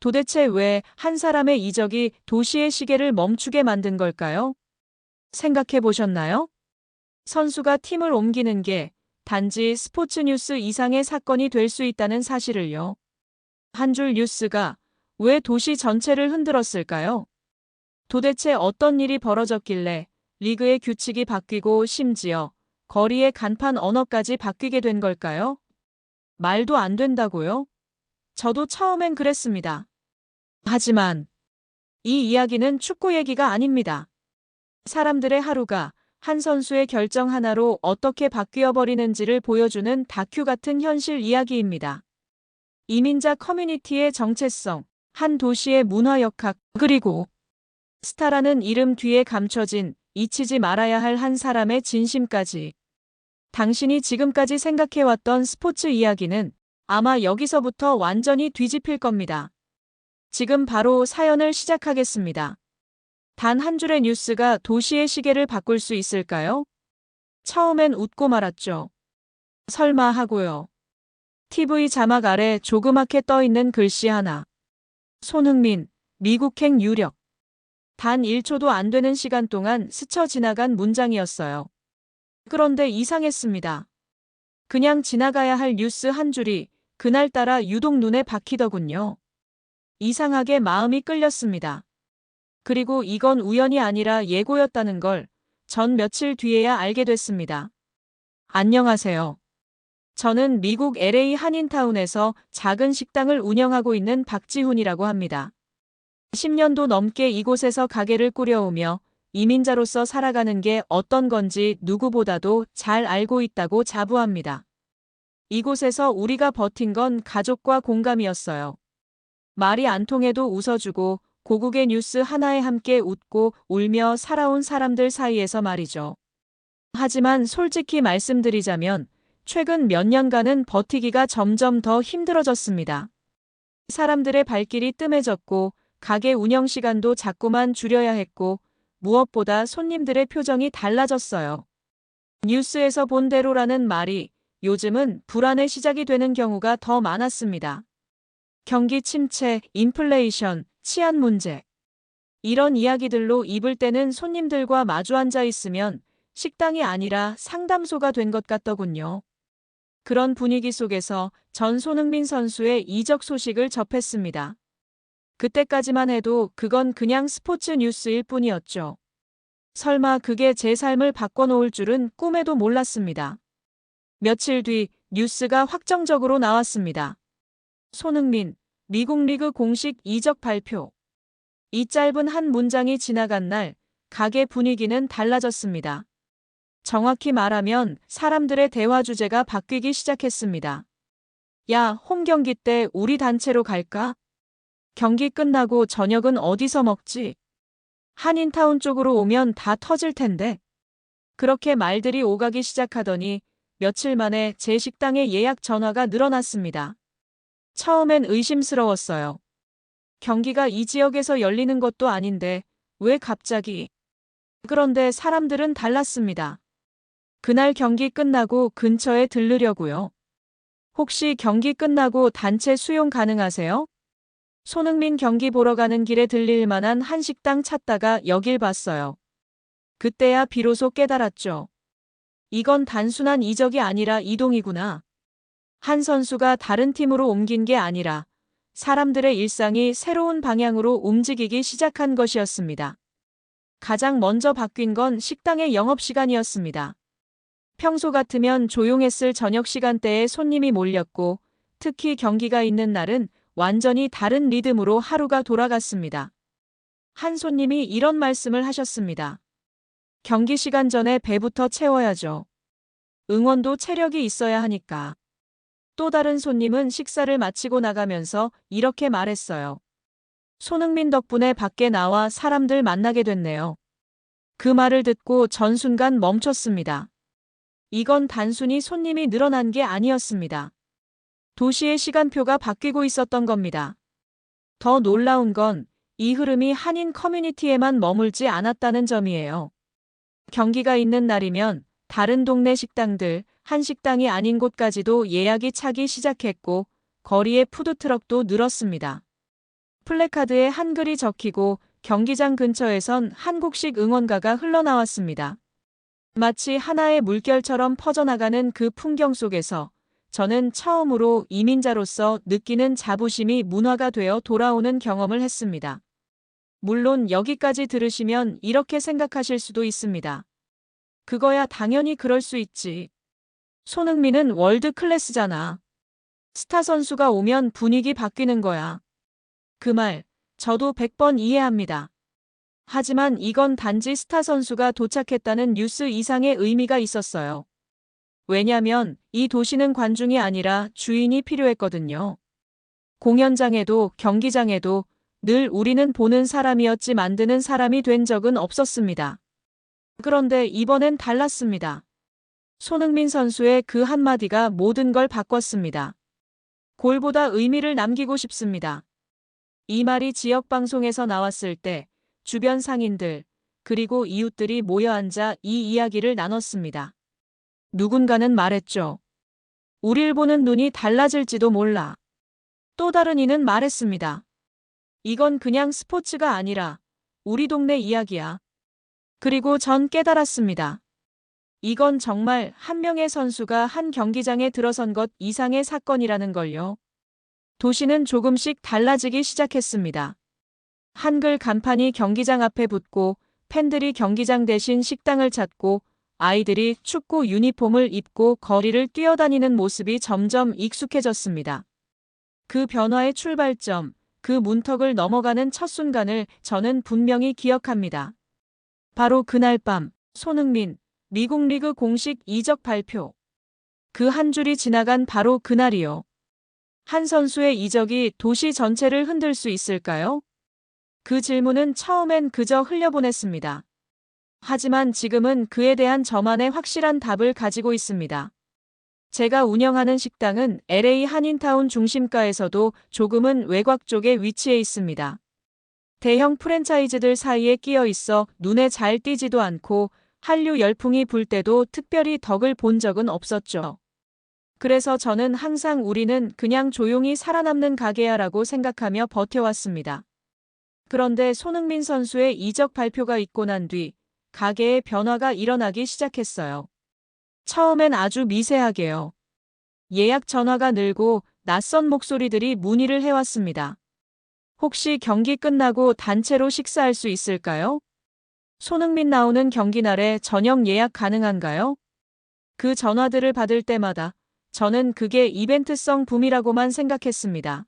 도대체 왜 한 사람의 이적이 도시의 시계를 멈추게 만든 걸까요? 생각해 보셨나요? 선수가 팀을 옮기는 게 단지 스포츠 뉴스 이상의 사건이 될 수 있다는 사실을요. 한 줄 뉴스가 왜 도시 전체를 흔들었을까요? 도대체 어떤 일이 벌어졌길래 리그의 규칙이 바뀌고 심지어 거리의 간판 언어까지 바뀌게 된 걸까요? 말도 안 된다고요? 저도 처음엔 그랬습니다. 하지만 이 이야기는 축구 얘기가 아닙니다. 사람들의 하루가 한 선수의 결정 하나로 어떻게 바뀌어 버리는지를 보여주는 다큐 같은 현실 이야기입니다. 이민자 커뮤니티의 정체성, 한 도시의 문화 역학, 그리고 스타라는 이름 뒤에 감춰진 잊히지 말아야 할 한 사람의 진심까지. 당신이 지금까지 생각해왔던 스포츠 이야기는 아마 여기서부터 완전히 뒤집힐 겁니다. 지금 바로 사연을 시작하겠습니다. 단 한 줄의 뉴스가 도시의 시계를 바꿀 수 있을까요? 처음엔 웃고 말았죠. 설마 하고요. TV 자막 아래 조그맣게 떠있는 글씨 하나. 손흥민, 미국행 유력. 단 1초도 안 되는 시간 동안 스쳐 지나간 문장이었어요. 그런데 이상했습니다. 그냥 지나가야 할 뉴스 한 줄이 그날따라 유독 눈에 박히더군요. 이상하게 마음이 끌렸습니다. 그리고 이건 우연이 아니라 예고였다는 걸 전 며칠 뒤에야 알게 됐습니다. 안녕하세요. 저는 미국 LA 한인타운에서 작은 식당을 운영하고 있는 박지훈이라고 합니다. 10년도 넘게 이곳에서 가게를 꾸려오며 이민자로서 살아가는 게 어떤 건지 누구보다도 잘 알고 있다고 자부합니다. 이곳에서 우리가 버틴 건 가족과 공감이었어요. 말이 안 통해도 웃어주고 고국의 뉴스 하나에 함께 웃고 울며 살아온 사람들 사이에서 말이죠. 하지만 솔직히 말씀드리자면 최근 몇 년간은 버티기가 점점 더 힘들어졌습니다. 사람들의 발길이 뜸해졌고 가게 운영 시간도 자꾸만 줄여야 했고 무엇보다 손님들의 표정이 달라졌어요. 뉴스에서 본 대로라는 말이 요즘은 불안의 시작이 되는 경우가 더 많았습니다. 경기 침체, 인플레이션, 치안 문제. 이런 이야기들로 입을 때는 손님들과 마주 앉아 있으면 식당이 아니라 상담소가 된 것 같더군요. 그런 분위기 속에서 전 손흥민 선수의 이적 소식을 접했습니다. 그때까지만 해도 그건 그냥 스포츠 뉴스일 뿐이었죠. 설마 그게 제 삶을 바꿔놓을 줄은 꿈에도 몰랐습니다. 며칠 뒤 뉴스가 확정적으로 나왔습니다. 손흥민, 미국 리그 공식 이적 발표. 이 짧은 한 문장이 지나간 날, 가게 분위기는 달라졌습니다. 정확히 말하면 사람들의 대화 주제가 바뀌기 시작했습니다. 야, 홈 경기 때 우리 단체로 갈까? 경기 끝나고 저녁은 어디서 먹지? 한인타운 쪽으로 오면 다 터질 텐데. 그렇게 말들이 오가기 시작하더니 며칠 만에 제 식당에 예약 전화가 늘어났습니다. 처음엔 의심스러웠어요. 경기가 이 지역에서 열리는 것도 아닌데 왜 갑자기? 그런데 사람들은 달랐습니다. 그날 경기 끝나고 근처에 들르려고요. 혹시 경기 끝나고 단체 수용 가능하세요? 손흥민 경기 보러 가는 길에 들릴 만한 한 식당 찾다가 여길 봤어요. 그때야 비로소 깨달았죠. 이건 단순한 이적이 아니라 이동이구나. 한 선수가 다른 팀으로 옮긴 게 아니라 사람들의 일상이 새로운 방향으로 움직이기 시작한 것이었습니다. 가장 먼저 바뀐 건 식당의 영업시간이었습니다. 평소 같으면 조용했을 저녁 시간대에 손님이 몰렸고 특히 경기가 있는 날은 완전히 다른 리듬으로 하루가 돌아갔습니다. 한 손님이 이런 말씀을 하셨습니다. 경기 시간 전에 배부터 채워야죠. 응원도 체력이 있어야 하니까. 또 다른 손님은 식사를 마치고 나가면서 이렇게 말했어요. 손흥민 덕분에 밖에 나와 사람들 만나게 됐네요. 그 말을 듣고 전 순간 멈췄습니다. 이건 단순히 손님이 늘어난 게 아니었습니다. 도시의 시간표가 바뀌고 있었던 겁니다. 더 놀라운 건 이 흐름이 한인 커뮤니티에만 머물지 않았다는 점이에요. 경기가 있는 날이면 다른 동네 식당들, 한 식당이 아닌 곳까지도 예약이 차기 시작했고 거리의 푸드트럭도 늘었습니다. 플래카드에 한글이 적히고 경기장 근처에선 한국식 응원가가 흘러나왔습니다. 마치 하나의 물결처럼 퍼져나가는 그 풍경 속에서 저는 처음으로 이민자로서 느끼는 자부심이 문화가 되어 돌아오는 경험을 했습니다. 물론 여기까지 들으시면 이렇게 생각하실 수도 있습니다. 그거야 당연히 그럴 수 있지. 손흥민은 월드 클래스잖아. 스타 선수가 오면 분위기 바뀌는 거야. 그 말, 저도 100번 이해합니다. 하지만 이건 단지 스타 선수가 도착했다는 뉴스 이상의 의미가 있었어요. 왜냐면 이 도시는 관중이 아니라 주인이 필요했거든요. 공연장에도 경기장에도 늘 우리는 보는 사람이었지 만드는 사람이 된 적은 없었습니다. 그런데 이번엔 달랐습니다. 손흥민 선수의 그 한마디가 모든 걸 바꿨습니다. 골보다 의미를 남기고 싶습니다. 이 말이 지역 방송에서 나왔을 때 주변 상인들 그리고 이웃들이 모여 앉아 이 이야기를 나눴습니다. 누군가는 말했죠. 우릴 보는 눈이 달라질지도 몰라. 또 다른 이는 말했습니다. 이건 그냥 스포츠가 아니라 우리 동네 이야기야. 그리고 전 깨달았습니다. 이건 정말 한 명의 선수가 한 경기장에 들어선 것 이상의 사건이라는 걸요. 도시는 조금씩 달라지기 시작했습니다. 한글 간판이 경기장 앞에 붙고 팬들이 경기장 대신 식당을 찾고 아이들이 축구 유니폼을 입고 거리를 뛰어다니는 모습이 점점 익숙해졌습니다. 그 변화의 출발점, 그 문턱을 넘어가는 첫 순간을 저는 분명히 기억합니다. 바로 그날 밤, 손흥민, 미국 리그 공식 이적 발표. 그 한 줄이 지나간 바로 그날이요. 한 선수의 이적이 도시 전체를 흔들 수 있을까요? 그 질문은 처음엔 그저 흘려보냈습니다. 하지만 지금은 그에 대한 저만의 확실한 답을 가지고 있습니다. 제가 운영하는 식당은 LA 한인타운 중심가에서도 조금은 외곽 쪽에 위치해 있습니다. 대형 프랜차이즈들 사이에 끼어 있어 눈에 잘 띄지도 않고 한류 열풍이 불 때도 특별히 덕을 본 적은 없었죠. 그래서 저는 항상 우리는 그냥 조용히 살아남는 가게야라고 생각하며 버텨왔습니다. 그런데 손흥민 선수의 이적 발표가 있고 난 뒤 가게의 변화가 일어나기 시작했어요. 처음엔 아주 미세하게요. 예약 전화가 늘고 낯선 목소리들이 문의를 해왔습니다. 혹시 경기 끝나고 단체로 식사할 수 있을까요? 손흥민 나오는 경기 날에 저녁 예약 가능한가요? 그 전화들을 받을 때마다 저는 그게 이벤트성 붐이라고만 생각했습니다.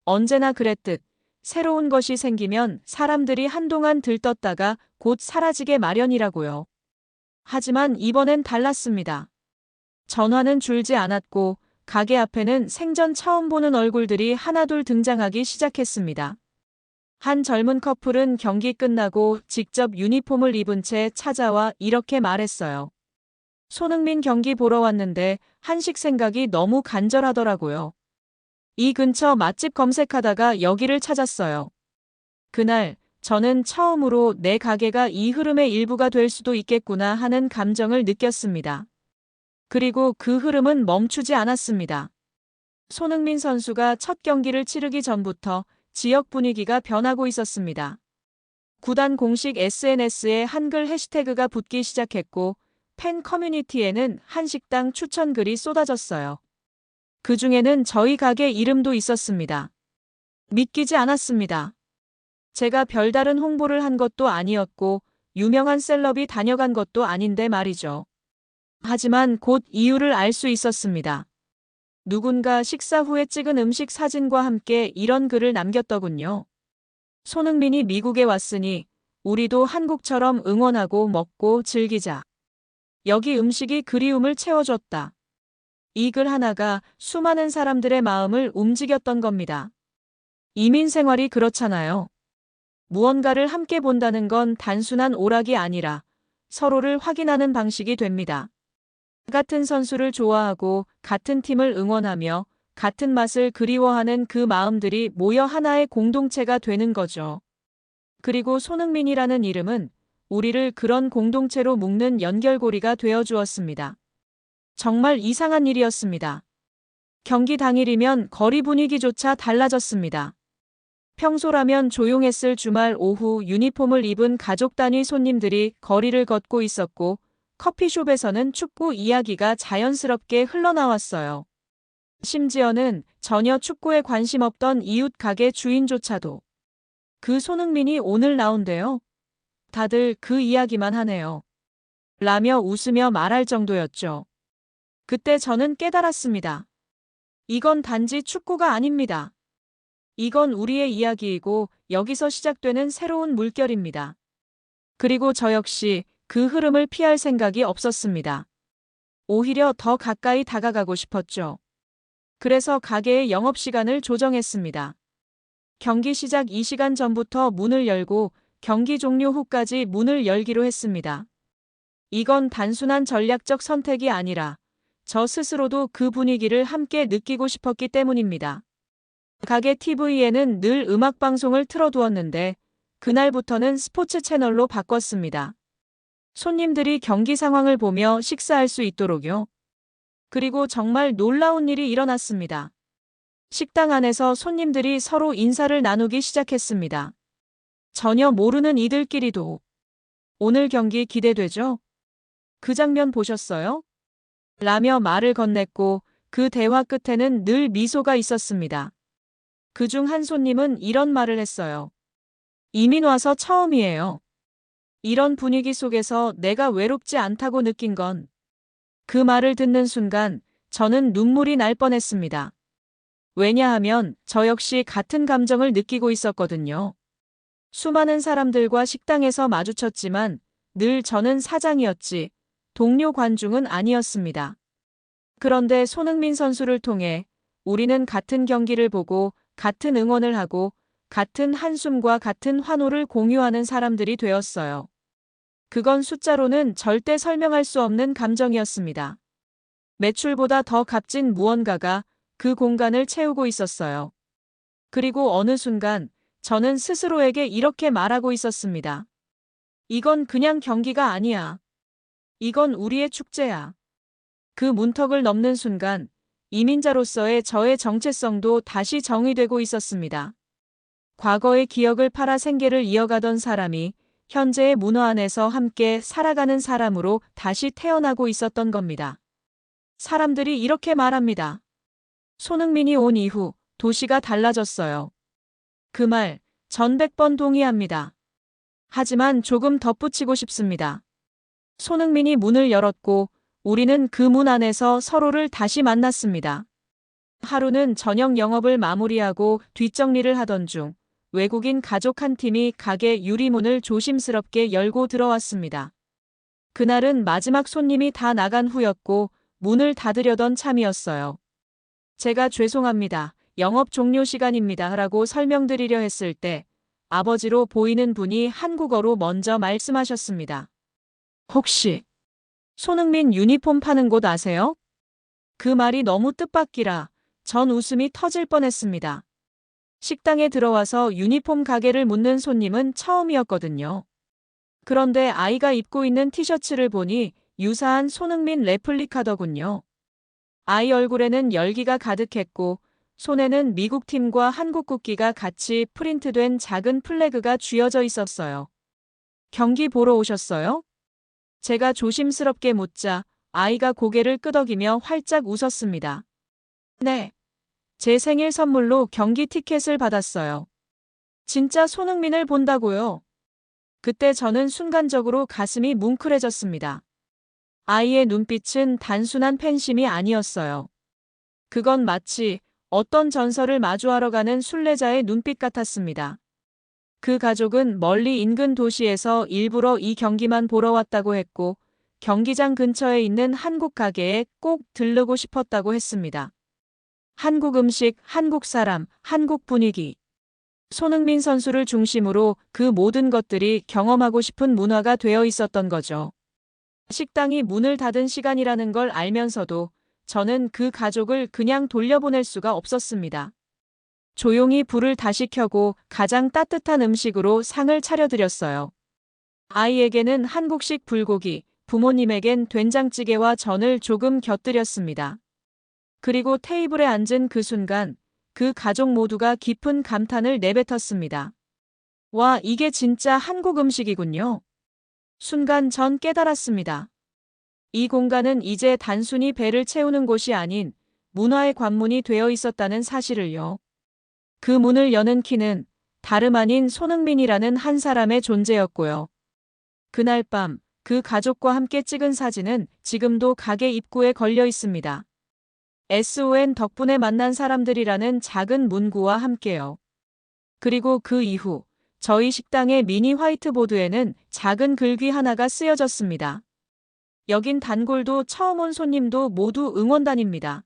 언제나 그랬듯 새로운 것이 생기면 사람들이 한동안 들떴다가 곧 사라지게 마련이라고요. 하지만 이번엔 달랐습니다. 전화는 줄지 않았고 가게 앞에는 생전 처음 보는 얼굴들이 하나둘 등장하기 시작했습니다. 한 젊은 커플은 경기 끝나고 직접 유니폼을 입은 채 찾아와 이렇게 말했어요. 손흥민 경기 보러 왔는데 한식 생각이 너무 간절하더라고요. 이 근처 맛집 검색하다가 여기를 찾았어요. 그날 저는 처음으로 내 가게가 이 흐름의 일부가 될 수도 있겠구나 하는 감정을 느꼈습니다. 그리고 그 흐름은 멈추지 않았습니다. 손흥민 선수가 첫 경기를 치르기 전부터 지역 분위기가 변하고 있었습니다. 구단 공식 SNS에 한글 해시태그가 붙기 시작했고 팬 커뮤니티에는 한식당 추천 글이 쏟아졌어요. 그 중에는 저희 가게 이름도 있었습니다. 믿기지 않았습니다. 제가 별다른 홍보를 한 것도 아니었고 유명한 셀럽이 다녀간 것도 아닌데 말이죠. 하지만 곧 이유를 알 수 있었습니다. 누군가 식사 후에 찍은 음식 사진과 함께 이런 글을 남겼더군요. 손흥민이 미국에 왔으니 우리도 한국처럼 응원하고 먹고 즐기자. 여기 음식이 그리움을 채워줬다. 이 글 하나가 수많은 사람들의 마음을 움직였던 겁니다. 이민 생활이 그렇잖아요. 무언가를 함께 본다는 건 단순한 오락이 아니라 서로를 확인하는 방식이 됩니다. 같은 선수를 좋아하고 같은 팀을 응원하며 같은 맛을 그리워하는 그 마음들이 모여 하나의 공동체가 되는 거죠. 그리고 손흥민이라는 이름은 우리를 그런 공동체로 묶는 연결고리가 되어 주었습니다. 정말 이상한 일이었습니다. 경기 당일이면 거리 분위기조차 달라졌습니다. 평소라면 조용했을 주말 오후 유니폼을 입은 가족 단위 손님들이 거리를 걷고 있었고 커피숍에서는 축구 이야기가 자연스럽게 흘러나왔어요. 심지어는 전혀 축구에 관심 없던 이웃 가게 주인조차도 그 손흥민이 오늘 나온대요. 다들 그 이야기만 하네요. 라며 웃으며 말할 정도였죠. 그때 저는 깨달았습니다. 이건 단지 축구가 아닙니다. 이건 우리의 이야기이고 여기서 시작되는 새로운 물결입니다. 그리고 저 역시 그 흐름을 피할 생각이 없었습니다. 오히려 더 가까이 다가가고 싶었죠. 그래서 가게의 영업시간을 조정했습니다. 경기 시작 2시간 전부터 문을 열고 경기 종료 후까지 문을 열기로 했습니다. 이건 단순한 전략적 선택이 아니라 저 스스로도 그 분위기를 함께 느끼고 싶었기 때문입니다. 가게 TV에는 늘 음악방송을 틀어두었는데 그날부터는 스포츠 채널로 바꿨습니다. 손님들이 경기 상황을 보며 식사할 수 있도록요. 그리고 정말 놀라운 일이 일어났습니다. 식당 안에서 손님들이 서로 인사를 나누기 시작했습니다. 전혀 모르는 이들끼리도 오늘 경기 기대되죠? 그 장면 보셨어요? 라며 말을 건넸고 그 대화 끝에는 늘 미소가 있었습니다. 그중 한 손님은 이런 말을 했어요. 이민 와서 처음이에요. 이런 분위기 속에서 내가 외롭지 않다고 느낀 건 그 말을 듣는 순간 저는 눈물이 날 뻔했습니다. 왜냐하면 저 역시 같은 감정을 느끼고 있었거든요. 수많은 사람들과 식당에서 마주쳤지만 늘 저는 사장이었지 동료 관중은 아니었습니다. 그런데 손흥민 선수를 통해 우리는 같은 경기를 보고 같은 응원을 하고 같은 한숨과 같은 환호를 공유하는 사람들이 되었어요. 그건 숫자로는 절대 설명할 수 없는 감정이었습니다. 매출보다 더 값진 무언가가 그 공간을 채우고 있었어요. 그리고 어느 순간 저는 스스로에게 이렇게 말하고 있었습니다. 이건 그냥 경기가 아니야. 이건 우리의 축제야. 그 문턱을 넘는 순간 이민자로서의 저의 정체성도 다시 정의되고 있었습니다. 과거의 기억을 팔아 생계를 이어가던 사람이 현재의 문화 안에서 함께 살아가는 사람으로 다시 태어나고 있었던 겁니다. 사람들이 이렇게 말합니다. 손흥민이 온 이후 도시가 달라졌어요. 그 말, 전 100번 동의합니다. 하지만 조금 덧붙이고 싶습니다. 손흥민이 문을 열었고 우리는 그 문 안에서 서로를 다시 만났습니다. 하루는 저녁 영업을 마무리하고 뒷정리를 하던 중 외국인 가족 한 팀이 가게 유리문을 조심스럽게 열고 들어왔습니다. 그날은 마지막 손님이 다 나간 후였고 문을 닫으려던 참이었어요. 제가 죄송합니다. 영업 종료 시간입니다. 라고 설명드리려 했을 때 아버지로 보이는 분이 한국어로 먼저 말씀하셨습니다. 혹시 손흥민 유니폼 파는 곳 아세요? 그 말이 너무 뜻밖이라 전 웃음이 터질 뻔했습니다. 식당에 들어와서 유니폼 가게를 묻는 손님은 처음이었거든요. 그런데 아이가 입고 있는 티셔츠를 보니 유사한 손흥민 레플리카더군요. 아이 얼굴에는 열기가 가득했고 손에는 미국 팀과 한국 국기가 같이 프린트된 작은 플래그가 쥐어져 있었어요. 경기 보러 오셨어요? 제가 조심스럽게 묻자 아이가 고개를 끄덕이며 활짝 웃었습니다. 네. 제 생일 선물로 경기 티켓을 받았어요. 진짜 손흥민을 본다고요? 그때 저는 순간적으로 가슴이 뭉클해졌습니다. 아이의 눈빛은 단순한 팬심이 아니었어요. 그건 마치 어떤 전설을 마주하러 가는 순례자의 눈빛 같았습니다. 그 가족은 멀리 인근 도시에서 일부러 이 경기만 보러 왔다고 했고 경기장 근처에 있는 한국 가게에 꼭 들르고 싶었다고 했습니다. 한국 음식, 한국 사람, 한국 분위기. 손흥민 선수를 중심으로 그 모든 것들이 경험하고 싶은 문화가 되어 있었던 거죠. 식당이 문을 닫은 시간이라는 걸 알면서도 저는 그 가족을 그냥 돌려보낼 수가 없었습니다. 조용히 불을 다시 켜고 가장 따뜻한 음식으로 상을 차려드렸어요. 아이에게는 한국식 불고기, 부모님에겐 된장찌개와 전을 조금 곁들였습니다. 그리고 테이블에 앉은 그 순간 그 가족 모두가 깊은 감탄을 내뱉었습니다. 와, 이게 진짜 한국 음식이군요. 순간 전 깨달았습니다. 이 공간은 이제 단순히 배를 채우는 곳이 아닌 문화의 관문이 되어 있었다는 사실을요. 그 문을 여는 키는 다름 아닌 손흥민이라는 한 사람의 존재였고요. 그날 밤 그 가족과 함께 찍은 사진은 지금도 가게 입구에 걸려 있습니다. SON 덕분에 만난 사람들이라는 작은 문구와 함께요. 그리고 그 이후 저희 식당의 미니 화이트보드에는 작은 글귀 하나가 쓰여졌습니다. 여긴 단골도 처음 온 손님도 모두 응원단입니다.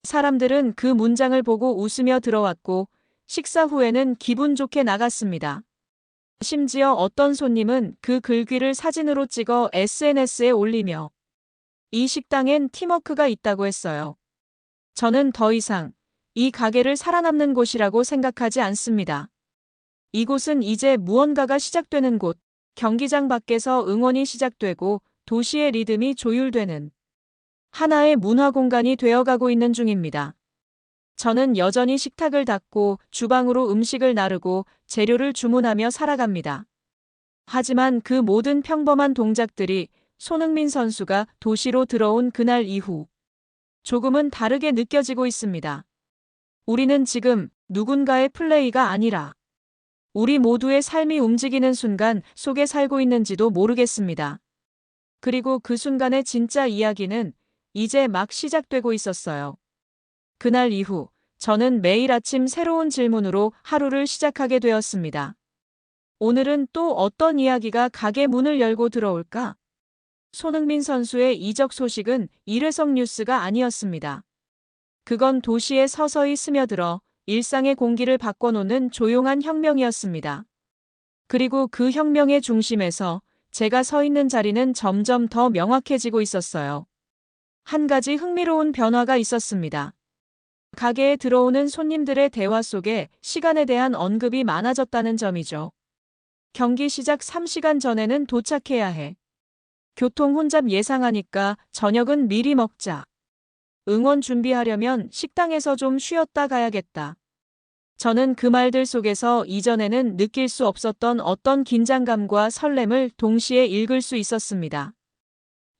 사람들은 그 문장을 보고 웃으며 들어왔고 식사 후에는 기분 좋게 나갔습니다. 심지어 어떤 손님은 그 글귀를 사진으로 찍어 SNS에 올리며 이 식당엔 팀워크가 있다고 했어요. 저는 더 이상 이 가게를 살아남는 곳이라고 생각하지 않습니다. 이곳은 이제 무언가가 시작되는 곳, 경기장 밖에서 응원이 시작되고 도시의 리듬이 조율되는 하나의 문화 공간이 되어가고 있는 중입니다. 저는 여전히 식탁을 닦고 주방으로 음식을 나르고 재료를 주문하며 살아갑니다. 하지만 그 모든 평범한 동작들이 손흥민 선수가 도시로 들어온 그날 이후 조금은 다르게 느껴지고 있습니다. 우리는 지금 누군가의 플레이가 아니라 우리 모두의 삶이 움직이는 순간 속에 살고 있는지도 모르겠습니다. 그리고 그 순간의 진짜 이야기는 이제 막 시작되고 있었어요. 그날 이후 저는 매일 아침 새로운 질문으로 하루를 시작하게 되었습니다. 오늘은 또 어떤 이야기가 가게 문을 열고 들어올까? 손흥민 선수의 이적 소식은 일회성 뉴스가 아니었습니다. 그건 도시에 서서히 스며들어 일상의 공기를 바꿔놓는 조용한 혁명이었습니다. 그리고 그 혁명의 중심에서 제가 서 있는 자리는 점점 더 명확해지고 있었어요. 한 가지 흥미로운 변화가 있었습니다. 가게에 들어오는 손님들의 대화 속에 시간에 대한 언급이 많아졌다는 점이죠. 경기 시작 3시간 전에는 도착해야 해. 교통 혼잡 예상하니까 저녁은 미리 먹자. 응원 준비하려면 식당에서 좀 쉬었다 가야겠다. 저는 그 말들 속에서 이전에는 느낄 수 없었던 어떤 긴장감과 설렘을 동시에 읽을 수 있었습니다.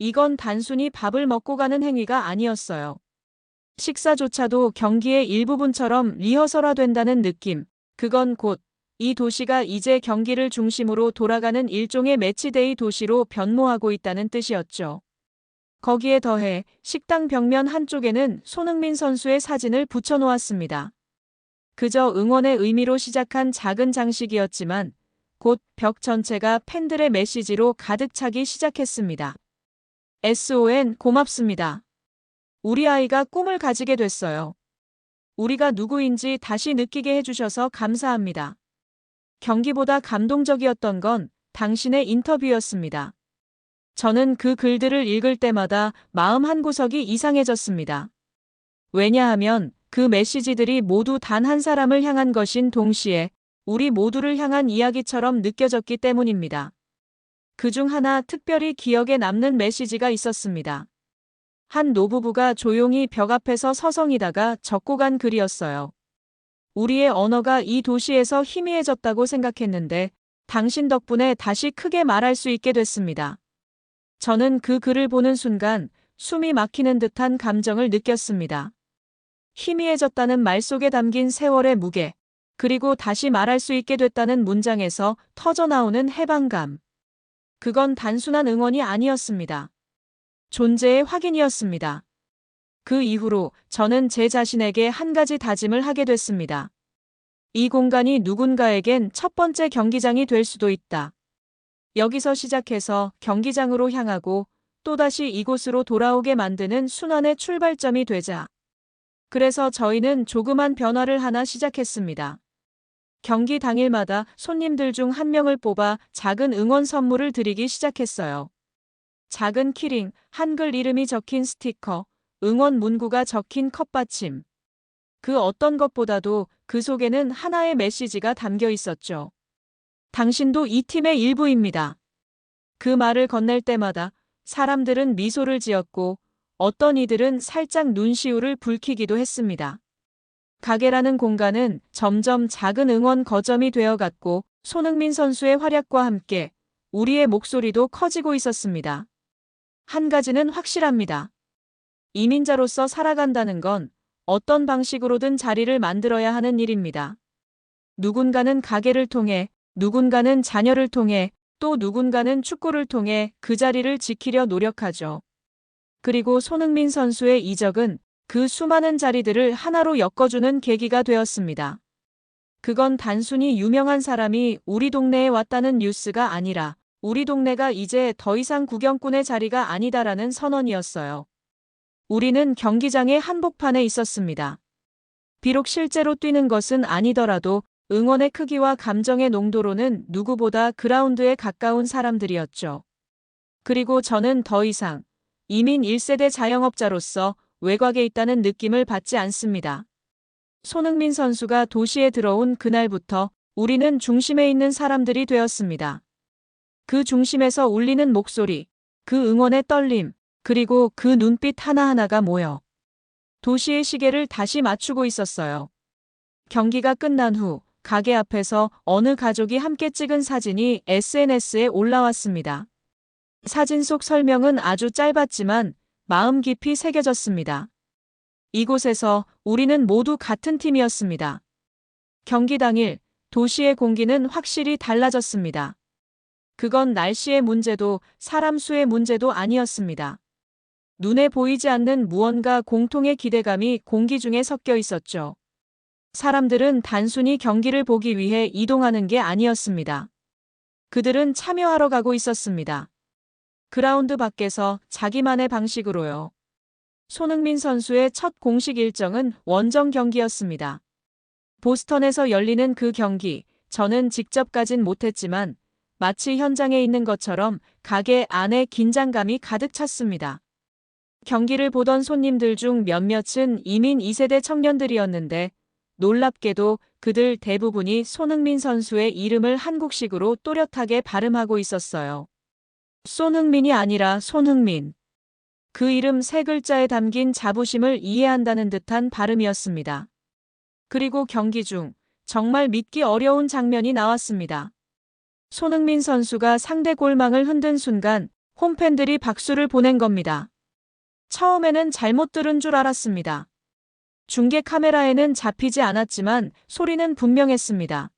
이건 단순히 밥을 먹고 가는 행위가 아니었어요. 식사조차도 경기의 일부분처럼 리허설화된다는 느낌. 그건 곧 이 도시가 이제 경기를 중심으로 돌아가는 일종의 매치데이 도시로 변모하고 있다는 뜻이었죠. 거기에 더해 식당 벽면 한쪽에는 손흥민 선수의 사진을 붙여놓았습니다. 그저 응원의 의미로 시작한 작은 장식이었지만 곧 벽 전체가 팬들의 메시지로 가득 차기 시작했습니다. SON 고맙습니다. 우리 아이가 꿈을 가지게 됐어요. 우리가 누구인지 다시 느끼게 해주셔서 감사합니다. 경기보다 감동적이었던 건 당신의 인터뷰였습니다. 저는 그 글들을 읽을 때마다 마음 한구석이 이상해졌습니다. 왜냐하면 그 메시지들이 모두 단 한 사람을 향한 것인 동시에 우리 모두를 향한 이야기처럼 느껴졌기 때문입니다. 그중 하나 특별히 기억에 남는 메시지가 있었습니다. 한 노부부가 조용히 벽 앞에서 서성이다가 적고 간 글이었어요. 우리의 언어가 이 도시에서 희미해졌다고 생각했는데 당신 덕분에 다시 크게 말할 수 있게 됐습니다. 저는 그 글을 보는 순간 숨이 막히는 듯한 감정을 느꼈습니다. 희미해졌다는 말 속에 담긴 세월의 무게, 그리고 다시 말할 수 있게 됐다는 문장에서 터져나오는 해방감. 그건 단순한 응원이 아니었습니다. 존재의 확인이었습니다. 그 이후로 저는 제 자신에게 한 가지 다짐을 하게 됐습니다. 이 공간이 누군가에겐 첫 번째 경기장이 될 수도 있다. 여기서 시작해서 경기장으로 향하고 또다시 이곳으로 돌아오게 만드는 순환의 출발점이 되자. 그래서 저희는 조그만 변화를 하나 시작했습니다. 경기 당일마다 손님들 중 한 명을 뽑아 작은 응원 선물을 드리기 시작했어요. 작은 키링, 한글 이름이 적힌 스티커, 응원 문구가 적힌 컵받침. 그 어떤 것보다도 그 속에는 하나의 메시지가 담겨 있었죠. 당신도 이 팀의 일부입니다. 그 말을 건넬 때마다 사람들은 미소를 지었고 어떤 이들은 살짝 눈시울을 붉히기도 했습니다. 가게라는 공간은 점점 작은 응원 거점이 되어갔고 손흥민 선수의 활약과 함께 우리의 목소리도 커지고 있었습니다. 한 가지는 확실합니다. 이민자로서 살아간다는 건 어떤 방식으로든 자리를 만들어야 하는 일입니다. 누군가는 가게를 통해, 누군가는 자녀를 통해, 또 누군가는 축구를 통해 그 자리를 지키려 노력하죠. 그리고 손흥민 선수의 이적은 그 수많은 자리들을 하나로 엮어주는 계기가 되었습니다. 그건 단순히 유명한 사람이 우리 동네에 왔다는 뉴스가 아니라 우리 동네가 이제 더 이상 구경꾼의 자리가 아니다라는 선언이었어요. 우리는 경기장의 한복판에 있었습니다. 비록 실제로 뛰는 것은 아니더라도 응원의 크기와 감정의 농도로는 누구보다 그라운드에 가까운 사람들이었죠. 그리고 저는 더 이상 이민 1세대 자영업자로서 외곽에 있다는 느낌을 받지 않습니다. 손흥민 선수가 도시에 들어온 그날부터 우리는 중심에 있는 사람들이 되었습니다. 그 중심에서 울리는 목소리, 그 응원의 떨림, 그리고 그 눈빛 하나하나가 모여 도시의 시계를 다시 맞추고 있었어요. 경기가 끝난 후 가게 앞에서 어느 가족이 함께 찍은 사진이 SNS에 올라왔습니다. 사진 속 설명은 아주 짧았지만 마음 깊이 새겨졌습니다. 이곳에서 우리는 모두 같은 팀이었습니다. 경기 당일 도시의 공기는 확실히 달라졌습니다. 그건 날씨의 문제도 사람 수의 문제도 아니었습니다. 눈에 보이지 않는 무언가 공통의 기대감이 공기 중에 섞여 있었죠. 사람들은 단순히 경기를 보기 위해 이동하는 게 아니었습니다. 그들은 참여하러 가고 있었습니다. 그라운드 밖에서 자기만의 방식으로요. 손흥민 선수의 첫 공식 일정은 원정 경기였습니다. 보스턴에서 열리는 그 경기, 저는 직접 가진 못했지만 마치 현장에 있는 것처럼 가게 안에 긴장감이 가득 찼습니다. 경기를 보던 손님들 중 몇몇은 이민 2세대 청년들이었는데 놀랍게도 그들 대부분이 손흥민 선수의 이름을 한국식으로 또렷하게 발음하고 있었어요. 손흥민이 아니라 손흥민. 그 이름 세 글자에 담긴 자부심을 이해한다는 듯한 발음이었습니다. 그리고 경기 중 정말 믿기 어려운 장면이 나왔습니다. 손흥민 선수가 상대 골망을 흔든 순간 홈팬들이 박수를 보낸 겁니다. 처음에는 잘못 들은 줄 알았습니다. 중계 카메라에는 잡히지 않았지만 소리는 분명했습니다.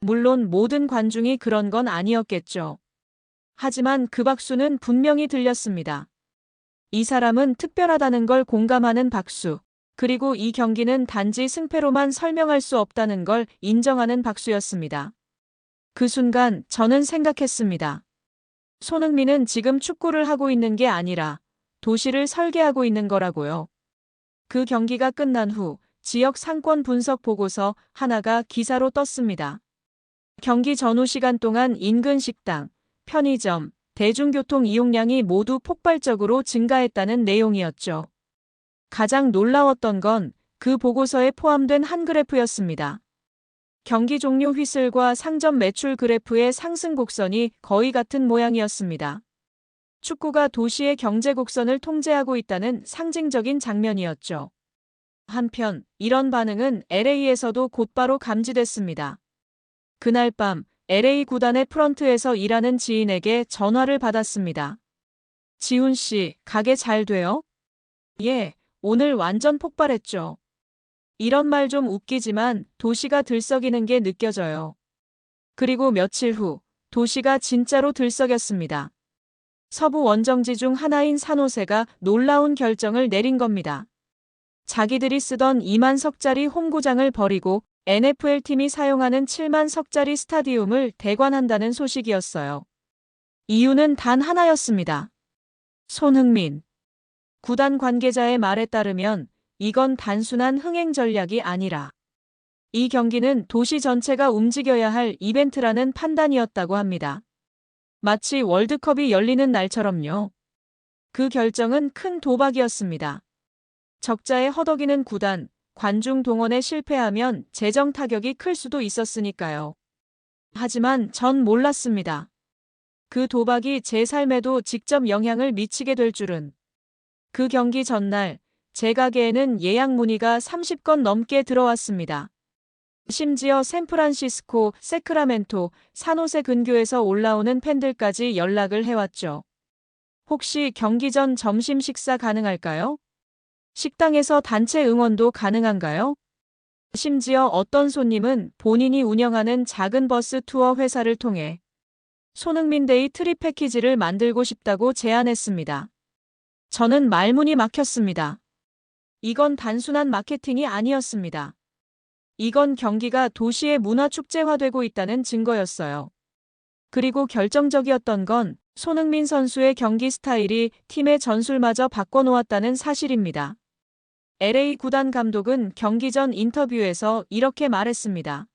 물론 모든 관중이 그런 건 아니었겠죠. 하지만 그 박수는 분명히 들렸습니다. 이 사람은 특별하다는 걸 공감하는 박수, 그리고 이 경기는 단지 승패로만 설명할 수 없다는 걸 인정하는 박수였습니다. 그 순간 저는 생각했습니다. 손흥민은 지금 축구를 하고 있는 게 아니라 도시를 설계하고 있는 거라고요. 그 경기가 끝난 후 지역 상권 분석 보고서 하나가 기사로 떴습니다. 경기 전후 시간 동안 인근 식당, 편의점, 대중교통 이용량이 모두 폭발적으로 증가했다는 내용이었죠. 가장 놀라웠던 건 그 보고서에 포함된 한 그래프였습니다. 경기 종료 휘슬과 상점 매출 그래프의 상승 곡선이 거의 같은 모양이었습니다. 축구가 도시의 경제 곡선을 통제하고 있다는 상징적인 장면이었죠. 한편 이런 반응은 LA에서도 곧바로 감지됐습니다. 그날 밤 LA 구단의 프런트에서 일하는 지인에게 전화를 받았습니다. 지훈 씨, 가게 잘 돼요? 예, 오늘 완전 폭발했죠. 이런 말 좀 웃기지만 도시가 들썩이는 게 느껴져요. 그리고 며칠 후 도시가 진짜로 들썩였습니다. 서부 원정지 중 하나인 산호세가 놀라운 결정을 내린 겁니다. 자기들이 쓰던 2만 석짜리 홈구장을 버리고 NFL팀이 사용하는 7만 석짜리 스타디움을 대관한다는 소식이었어요. 이유는 단 하나였습니다. 손흥민. 구단 관계자의 말에 따르면 이건 단순한 흥행 전략이 아니라 이 경기는 도시 전체가 움직여야 할 이벤트라는 판단이었다고 합니다. 마치 월드컵이 열리는 날처럼요. 그 결정은 큰 도박이었습니다. 적자에 허덕이는 구단, 관중 동원에 실패하면 재정 타격이 클 수도 있었으니까요. 하지만 전 몰랐습니다. 그 도박이 제 삶에도 직접 영향을 미치게 될 줄은. 그 경기 전날 제 가게에는 예약 문의가 30건 넘게 들어왔습니다. 심지어 샌프란시스코, 세크라멘토, 산호세 근교에서 올라오는 팬들까지 연락을 해왔죠. 혹시 경기 전 점심 식사 가능할까요? 식당에서 단체 응원도 가능한가요? 심지어 어떤 손님은 본인이 운영하는 작은 버스 투어 회사를 통해 손흥민 데이 트립 패키지를 만들고 싶다고 제안했습니다. 저는 말문이 막혔습니다. 이건 단순한 마케팅이 아니었습니다. 이건 경기가 도시의 문화축제화되고 있다는 증거였어요. 그리고 결정적이었던 건 손흥민 선수의 경기 스타일이 팀의 전술마저 바꿔놓았다는 사실입니다. LA 구단 감독은 경기 전 인터뷰에서 이렇게 말했습니다.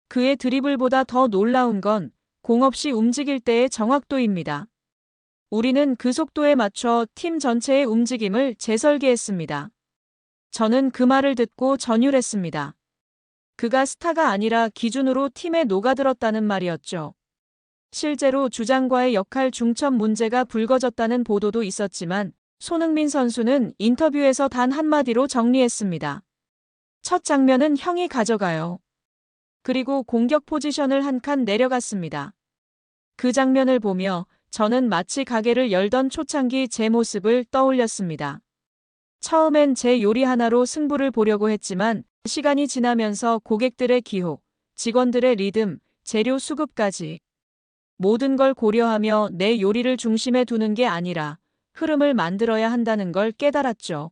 그의 드리블보다 더 놀라운 건 공 없이 움직일 때의 정확도입니다. 우리는 그 속도에 맞춰 팀 전체의 움직임을 재설계했습니다. 저는 그 말을 듣고 전율했습니다. 그가 스타가 아니라 기준으로 팀에 녹아들었다는 말이었죠. 실제로 주장과의 역할 중첩 문제가 불거졌다는 보도도 있었지만 손흥민 선수는 인터뷰에서 단 한마디로 정리했습니다. 첫 장면은 형이 가져가요. 그리고 공격 포지션을 한 칸 내려갔습니다. 그 장면을 보며 저는 마치 가게를 열던 초창기 제 모습을 떠올렸습니다. 처음엔 제 요리 하나로 승부를 보려고 했지만 시간이 지나면서 고객들의 기호, 직원들의 리듬, 재료 수급까지 모든 걸 고려하며 내 요리를 중심에 두는 게 아니라 흐름을 만들어야 한다는 걸 깨달았죠.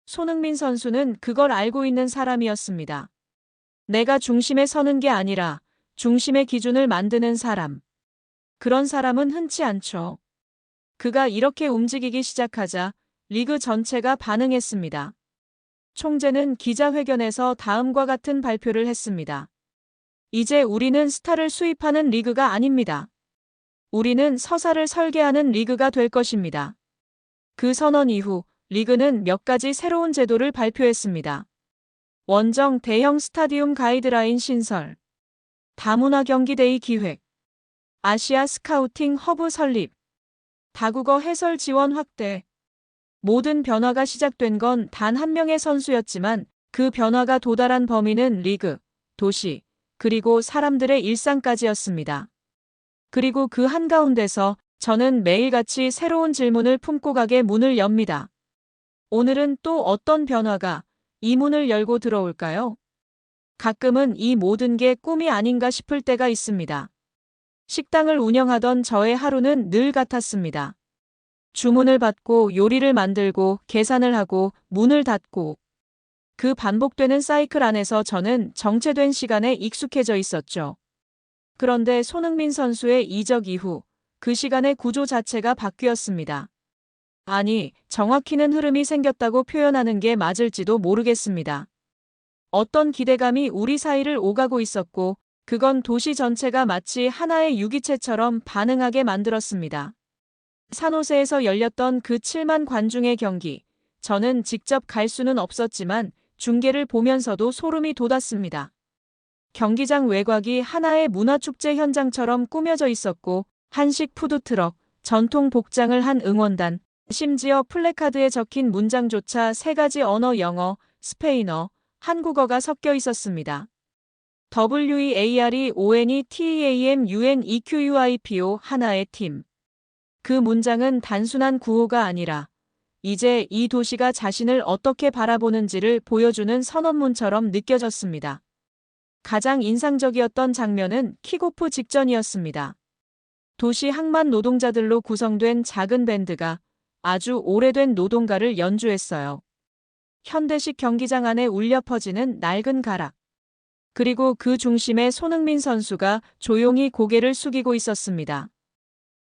손흥민 선수는 그걸 알고 있는 사람이었습니다. 내가 중심에 서는 게 아니라 중심의 기준을 만드는 사람. 그런 사람은 흔치 않죠. 그가 이렇게 움직이기 시작하자 리그 전체가 반응했습니다. 총재는 기자회견에서 다음과 같은 발표를 했습니다. 이제 우리는 스타를 수입하는 리그가 아닙니다. 우리는 서사를 설계하는 리그가 될 것입니다. 그 선언 이후 리그는 몇 가지 새로운 제도를 발표했습니다. 원정 대형 스타디움 가이드라인 신설, 다문화 경기 데이 기획, 아시아 스카우팅 허브 설립, 다국어 해설 지원 확대. 모든 변화가 시작된 건 단 한 명의 선수였지만 그 변화가 도달한 범위는 리그, 도시, 그리고 사람들의 일상까지였습니다. 그리고 그 한가운데서 저는 매일같이 새로운 질문을 품고 가게 문을 엽니다. 오늘은 또 어떤 변화가 이 문을 열고 들어올까요? 가끔은 이 모든 게 꿈이 아닌가 싶을 때가 있습니다. 식당을 운영하던 저의 하루는 늘 같았습니다. 주문을 받고 요리를 만들고 계산을 하고 문을 닫고 그 반복되는 사이클 안에서 저는 정체된 시간에 익숙해져 있었죠. 그런데 손흥민 선수의 이적 이후 그 시간의 구조 자체가 바뀌었습니다. 아니, 정확히는 흐름이 생겼다고 표현하는 게 맞을지도 모르겠습니다. 어떤 기대감이 우리 사이를 오가고 있었고 그건 도시 전체가 마치 하나의 유기체처럼 반응하게 만들었습니다. 산호세에서 열렸던 그 7만 관중의 경기. 저는 직접 갈 수는 없었지만 중계를 보면서도 소름이 돋았습니다. 경기장 외곽이 하나의 문화축제 현장처럼 꾸며져 있었고 한식 푸드트럭, 전통 복장을 한 응원단, 심지어 플래카드에 적힌 문장조차 세 가지 언어 영어, 스페인어, 한국어가 섞여 있었습니다. WEAREONETEAMUNEQUIPO 하나의 팀. 그 문장은 단순한 구호가 아니라 이제 이 도시가 자신을 어떻게 바라보는지를 보여주는 선언문처럼 느껴졌습니다. 가장 인상적이었던 장면은 킥오프 직전이었습니다. 도시 항만 노동자들로 구성된 작은 밴드가 아주 오래된 노동가를 연주했어요. 현대식 경기장 안에 울려 퍼지는 낡은 가락. 그리고 그 중심에 손흥민 선수가 조용히 고개를 숙이고 있었습니다.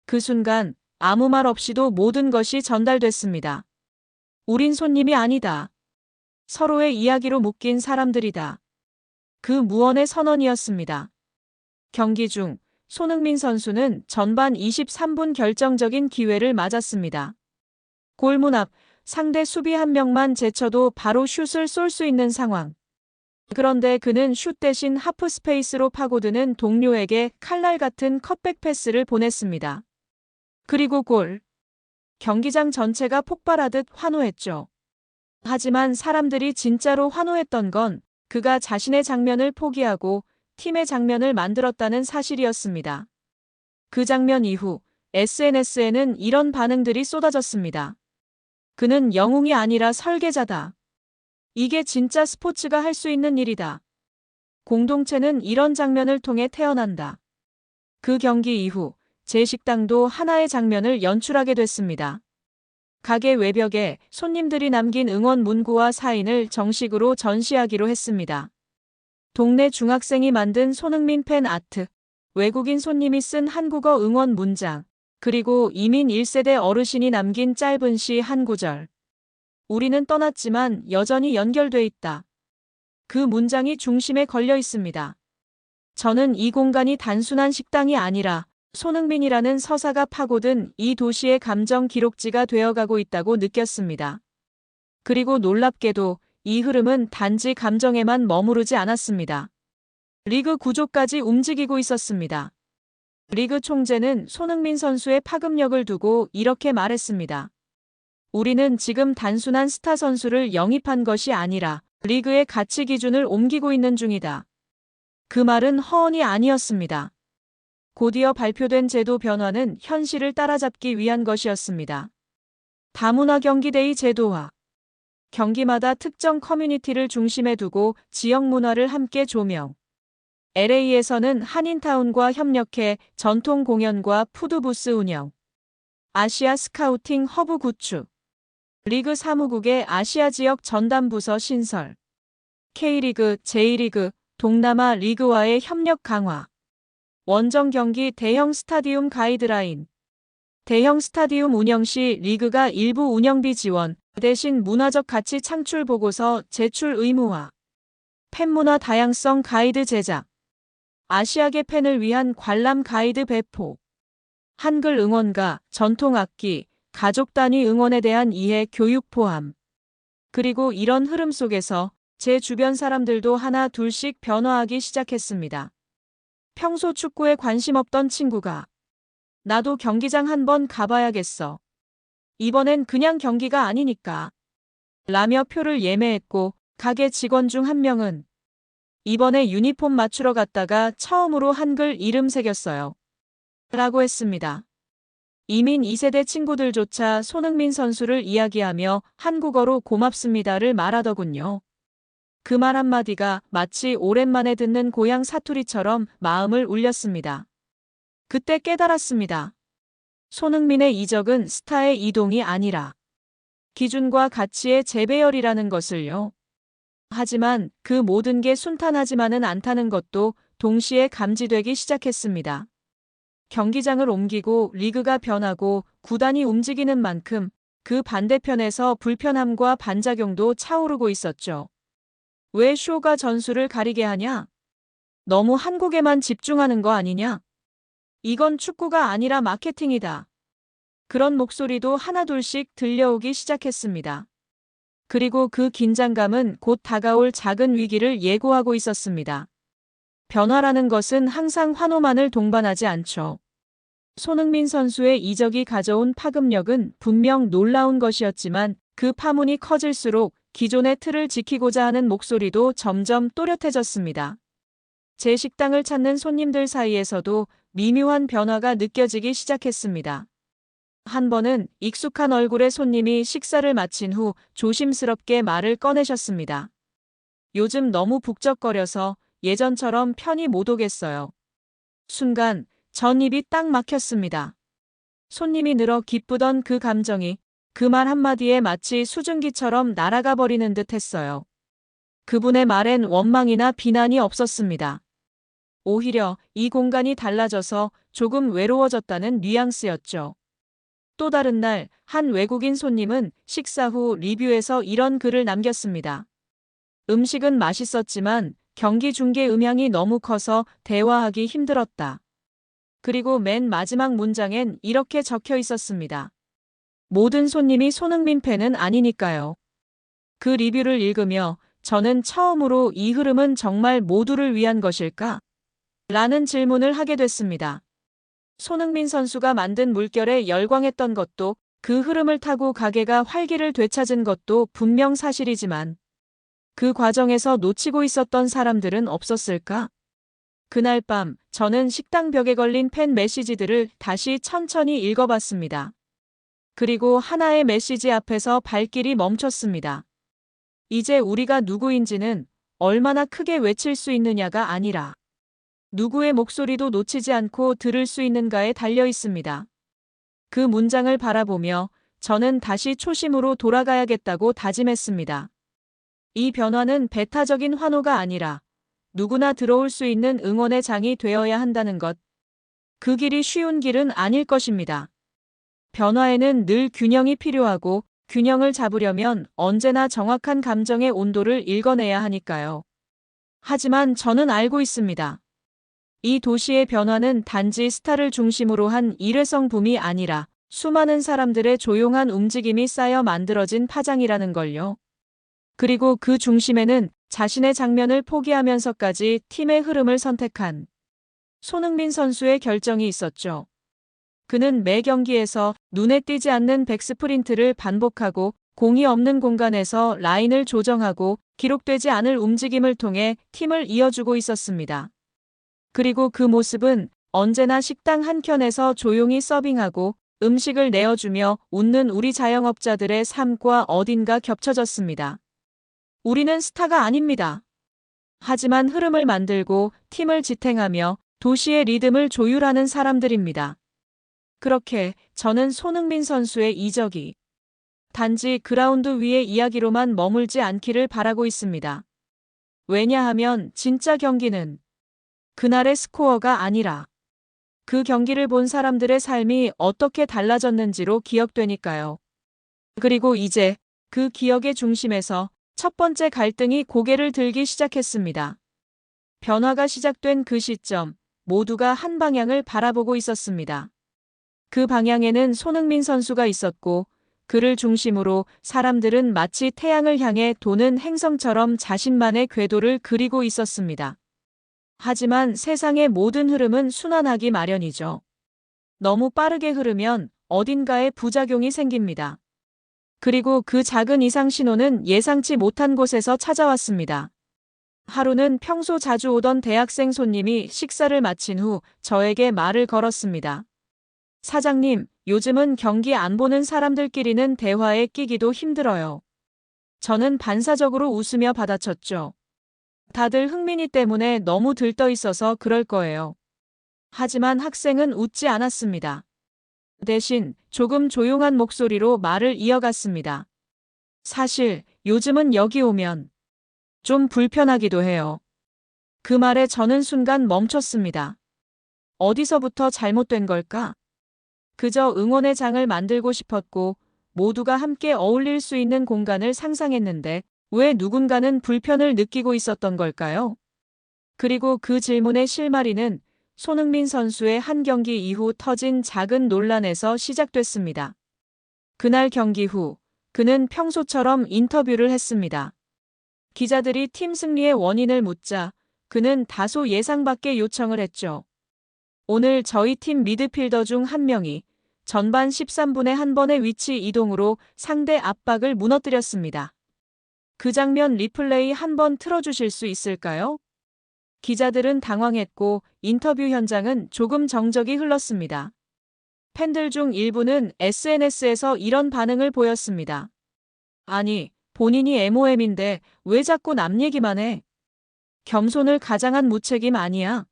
그 순간 아무 말 없이도 모든 것이 전달됐습니다. 우린 손님이 아니다. 서로의 이야기로 묶인 사람들이다. 그 무언의 선언이었습니다. 경기 중 손흥민 선수는 전반 23분 결정적인 기회를 맞았습니다. 골문 앞 상대 수비 한 명만 제쳐도 바로 슛을 쏠 수 있는 상황. 그런데 그는 슛 대신 하프 스페이스로 파고드는 동료에게 칼날 같은 컷백 패스를 보냈습니다. 그리고 골. 경기장 전체가 폭발하듯 환호했죠. 하지만 사람들이 진짜로 환호했던 건 그가 자신의 장면을 포기하고 팀의 장면을 만들었다는 사실이었습니다. 그 장면 이후 SNS에는 이런 반응들이 쏟아졌습니다. 그는 영웅이 아니라 설계자다. 이게 진짜 스포츠가 할 수 있는 일이다. 공동체는 이런 장면을 통해 태어난다. 그 경기 이후 제 식당도 하나의 장면을 연출하게 됐습니다. 가게 외벽에 손님들이 남긴 응원 문구와 사인을 정식으로 전시하기로 했습니다. 동네 중학생이 만든 손흥민 팬 아트, 외국인 손님이 쓴 한국어 응원 문장, 그리고 이민 1세대 어르신이 남긴 짧은 시 한 구절. 우리는 떠났지만 여전히 연결돼 있다. 그 문장이 중심에 걸려 있습니다. 저는 이 공간이 단순한 식당이 아니라 손흥민이라는 서사가 파고든 이 도시의 감정 기록지가 되어가고 있다고 느꼈습니다. 그리고 놀랍게도 이 흐름은 단지 감정에만 머무르지 않았습니다. 리그 구조까지 움직이고 있었습니다. 리그 총재는 손흥민 선수의 파급력을 두고 이렇게 말했습니다. 우리는 지금 단순한 스타 선수를 영입한 것이 아니라 리그의 가치 기준을 옮기고 있는 중이다. 그 말은 허언이 아니었습니다. 곧이어 발표된 제도 변화는 현실을 따라잡기 위한 것이었습니다. 다문화 경기데이 제도화. 경기마다 특정 커뮤니티를 중심에 두고 지역 문화를 함께 조명. LA에서는 한인타운과 협력해 전통 공연과 푸드부스 운영. 아시아 스카우팅 허브 구축. 리그 사무국의 아시아 지역 전담 부서 신설. K리그, J리그, 동남아 리그와의 협력 강화. 원정 경기 대형 스타디움 가이드라인. 대형 스타디움 운영 시 리그가 일부 운영비 지원, 대신 문화적 가치 창출 보고서 제출 의무화. 팬문화 다양성 가이드 제작. 아시아계 팬을 위한 관람 가이드 배포. 한글 응원가, 전통 악기, 가족 단위 응원에 대한 이해 교육 포함. 그리고 이런 흐름 속에서 제 주변 사람들도 하나 둘씩 변화하기 시작했습니다. 평소 축구에 관심 없던 친구가 나도 경기장 한번 가봐야겠어. 이번엔 그냥 경기가 아니니까. 라며 표를 예매했고 가게 직원 중 한 명은 이번에 유니폼 맞추러 갔다가 처음으로 한글 이름 새겼어요. 라고 했습니다. 이민 2세대 친구들조차 손흥민 선수를 이야기하며 한국어로 고맙습니다를 말하더군요. 그 말 한마디가 마치 오랜만에 듣는 고향 사투리처럼 마음을 울렸습니다. 그때 깨달았습니다. 손흥민의 이적은 스타의 이동이 아니라 기준과 가치의 재배열이라는 것을요. 하지만 그 모든 게 순탄하지만은 않다는 것도 동시에 감지되기 시작했습니다. 경기장을 옮기고 리그가 변하고 구단이 움직이는 만큼 그 반대편에서 불편함과 반작용도 차오르고 있었죠. 왜 쇼가 전술을 가리게 하냐? 너무 한국에만 집중하는 거 아니냐? 이건 축구가 아니라 마케팅이다. 그런 목소리도 하나둘씩 들려오기 시작했습니다. 그리고 그 긴장감은 곧 다가올 작은 위기를 예고하고 있었습니다. 변화라는 것은 항상 환호만을 동반하지 않죠. 손흥민 선수의 이적이 가져온 파급력은 분명 놀라운 것이었지만 그 파문이 커질수록 기존의 틀을 지키고자 하는 목소리도 점점 또렷해졌습니다. 제 식당을 찾는 손님들 사이에서도 미묘한 변화가 느껴지기 시작했습니다. 한 번은 익숙한 얼굴의 손님이 식사를 마친 후 조심스럽게 말을 꺼내셨습니다. 요즘 너무 북적거려서 예전처럼 편히 못 오겠어요. 순간 전 입이 딱 막혔습니다. 손님이 늘어 기쁘던 그 감정이 그 말 한마디에 마치 수증기처럼 날아가 버리는 듯 했어요. 그분의 말엔 원망이나 비난이 없었습니다. 오히려 이 공간이 달라져서 조금 외로워졌다는 뉘앙스였죠. 또 다른 날 한 외국인 손님은 식사 후 리뷰에서 이런 글을 남겼습니다. 음식은 맛있었지만 경기 중계 음향이 너무 커서 대화하기 힘들었다. 그리고 맨 마지막 문장엔 이렇게 적혀 있었습니다. 모든 손님이 손흥민 팬은 아니니까요. 그 리뷰를 읽으며 저는 처음으로 이 흐름은 정말 모두를 위한 것일까? 라는 질문을 하게 됐습니다. 손흥민 선수가 만든 물결에 열광했던 것도 그 흐름을 타고 가게가 활기를 되찾은 것도 분명 사실이지만 그 과정에서 놓치고 있었던 사람들은 없었을까? 그날 밤 저는 식당 벽에 걸린 팬 메시지들을 다시 천천히 읽어봤습니다. 그리고 하나의 메시지 앞에서 발길이 멈췄습니다. 이제 우리가 누구인지는 얼마나 크게 외칠 수 있느냐가 아니라 누구의 목소리도 놓치지 않고 들을 수 있는가에 달려 있습니다. 그 문장을 바라보며 저는 다시 초심으로 돌아가야겠다고 다짐했습니다. 이 변화는 배타적인 환호가 아니라 누구나 들어올 수 있는 응원의 장이 되어야 한다는 것. 그 길이 쉬운 길은 아닐 것입니다. 변화에는 늘 균형이 필요하고 균형을 잡으려면 언제나 정확한 감정의 온도를 읽어내야 하니까요. 하지만 저는 알고 있습니다. 이 도시의 변화는 단지 스타를 중심으로 한 일회성 붐이 아니라 수많은 사람들의 조용한 움직임이 쌓여 만들어진 파장이라는 걸요. 그리고 그 중심에는 자신의 장면을 포기하면서까지 팀의 흐름을 선택한 손흥민 선수의 결정이 있었죠. 그는 매 경기에서 눈에 띄지 않는 백스프린트를 반복하고 공이 없는 공간에서 라인을 조정하고 기록되지 않을 움직임을 통해 팀을 이어주고 있었습니다. 그리고 그 모습은 언제나 식당 한켠에서 조용히 서빙하고 음식을 내어주며 웃는 우리 자영업자들의 삶과 어딘가 겹쳐졌습니다. 우리는 스타가 아닙니다. 하지만 흐름을 만들고 팀을 지탱하며 도시의 리듬을 조율하는 사람들입니다. 그렇게 저는 손흥민 선수의 이적이 단지 그라운드 위의 이야기로만 머물지 않기를 바라고 있습니다. 왜냐하면 진짜 경기는 그날의 스코어가 아니라 그 경기를 본 사람들의 삶이 어떻게 달라졌는지로 기억되니까요. 그리고 이제 그 기억의 중심에서 첫 번째 갈등이 고개를 들기 시작했습니다. 변화가 시작된 그 시점, 모두가 한 방향을 바라보고 있었습니다. 그 방향에는 손흥민 선수가 있었고, 그를 중심으로 사람들은 마치 태양을 향해 도는 행성처럼 자신만의 궤도를 그리고 있었습니다. 하지만 세상의 모든 흐름은 순환하기 마련이죠. 너무 빠르게 흐르면 어딘가에 부작용이 생깁니다. 그리고 그 작은 이상 신호는 예상치 못한 곳에서 찾아왔습니다. 하루는 평소 자주 오던 대학생 손님이 식사를 마친 후 저에게 말을 걸었습니다. 사장님, 요즘은 경기 안 보는 사람들끼리는 대화에 끼기도 힘들어요. 저는 반사적으로 웃으며 받아쳤죠. 다들 흥민이 때문에 너무 들떠 있어서 그럴 거예요. 하지만 학생은 웃지 않았습니다. 대신 조금 조용한 목소리로 말을 이어갔습니다. 사실 요즘은 여기 오면 좀 불편하기도 해요. 그 말에 저는 순간 멈췄습니다. 어디서부터 잘못된 걸까? 그저 응원의 장을 만들고 싶었고 모두가 함께 어울릴 수 있는 공간을 상상했는데 왜 누군가는 불편을 느끼고 있었던 걸까요? 그리고 그 질문의 실마리는 손흥민 선수의 한 경기 이후 터진 작은 논란에서 시작됐습니다. 그날 경기 후 그는 평소처럼 인터뷰를 했습니다. 기자들이 팀 승리의 원인을 묻자 그는 다소 예상 밖의 요청을 했죠. 오늘 저희 팀 미드필더 중 한 명이 전반 13분에 한 번의 위치 이동으로 상대 압박을 무너뜨렸습니다. 그 장면 리플레이 한번 틀어주실 수 있을까요? 기자들은 당황했고 인터뷰 현장은 조금 정적이 흘렀습니다. 팬들 중 일부는 SNS에서 이런 반응을 보였습니다. 아니, 본인이 MOM인데 왜 자꾸 남 얘기만 해? 겸손을 가장한 무책임 아니야?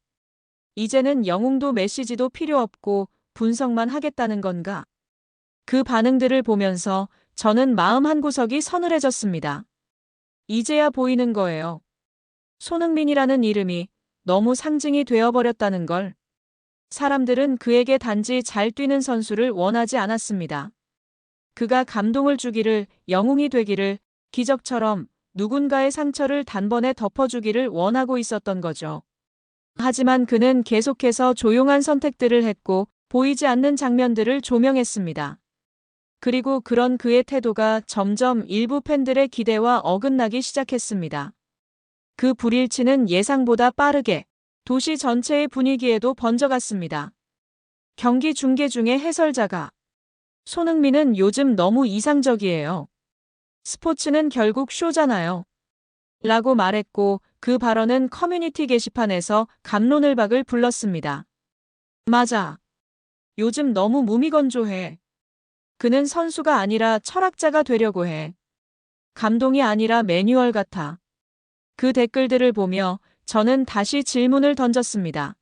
이제는 영웅도 메시지도 필요 없고 분석만 하겠다는 건가? 그 반응들을 보면서 저는 마음 한구석이 서늘해졌습니다. 이제야 보이는 거예요. 손흥민이라는 이름이 너무 상징이 되어버렸다는 걸. 사람들은 그에게 단지 잘 뛰는 선수를 원하지 않았습니다. 그가 감동을 주기를, 영웅이 되기를, 기적처럼 누군가의 상처를 단번에 덮어주기를 원하고 있었던 거죠. 하지만 그는 계속해서 조용한 선택들을 했고 보이지 않는 장면들을 조명했습니다. 그리고 그런 그의 태도가 점점 일부 팬들의 기대와 어긋나기 시작했습니다. 그 불일치는 예상보다 빠르게 도시 전체의 분위기에도 번져갔습니다. 경기 중계 중에 해설자가 손흥민은 요즘 너무 이상적이에요. 스포츠는 결국 쇼잖아요. 라고 말했고 그 발언은 커뮤니티 게시판에서 갑론을박을 불렀습니다. 맞아. 요즘 너무 무미건조해. 그는 선수가 아니라 철학자가 되려고 해. 감동이 아니라 매뉴얼 같아. 그 댓글들을 보며 저는 다시 질문을 던졌습니다.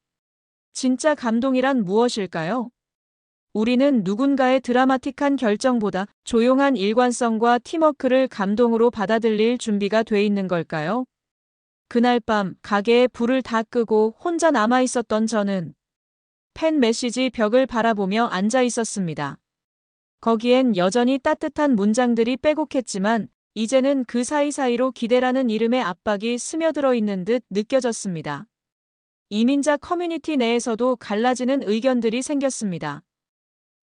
진짜 감동이란 무엇일까요? 우리는 누군가의 드라마틱한 결정보다 조용한 일관성과 팀워크를 감동으로 받아들일 준비가 돼 있는 걸까요? 그날 밤 가게에 불을 다 끄고 혼자 남아 있었던 저는 팬 메시지 벽을 바라보며 앉아 있었습니다. 거기엔 여전히 따뜻한 문장들이 빼곡했지만 이제는 그 사이사이로 기대라는 이름의 압박이 스며들어 있는 듯 느껴졌습니다. 이민자 커뮤니티 내에서도 갈라지는 의견들이 생겼습니다.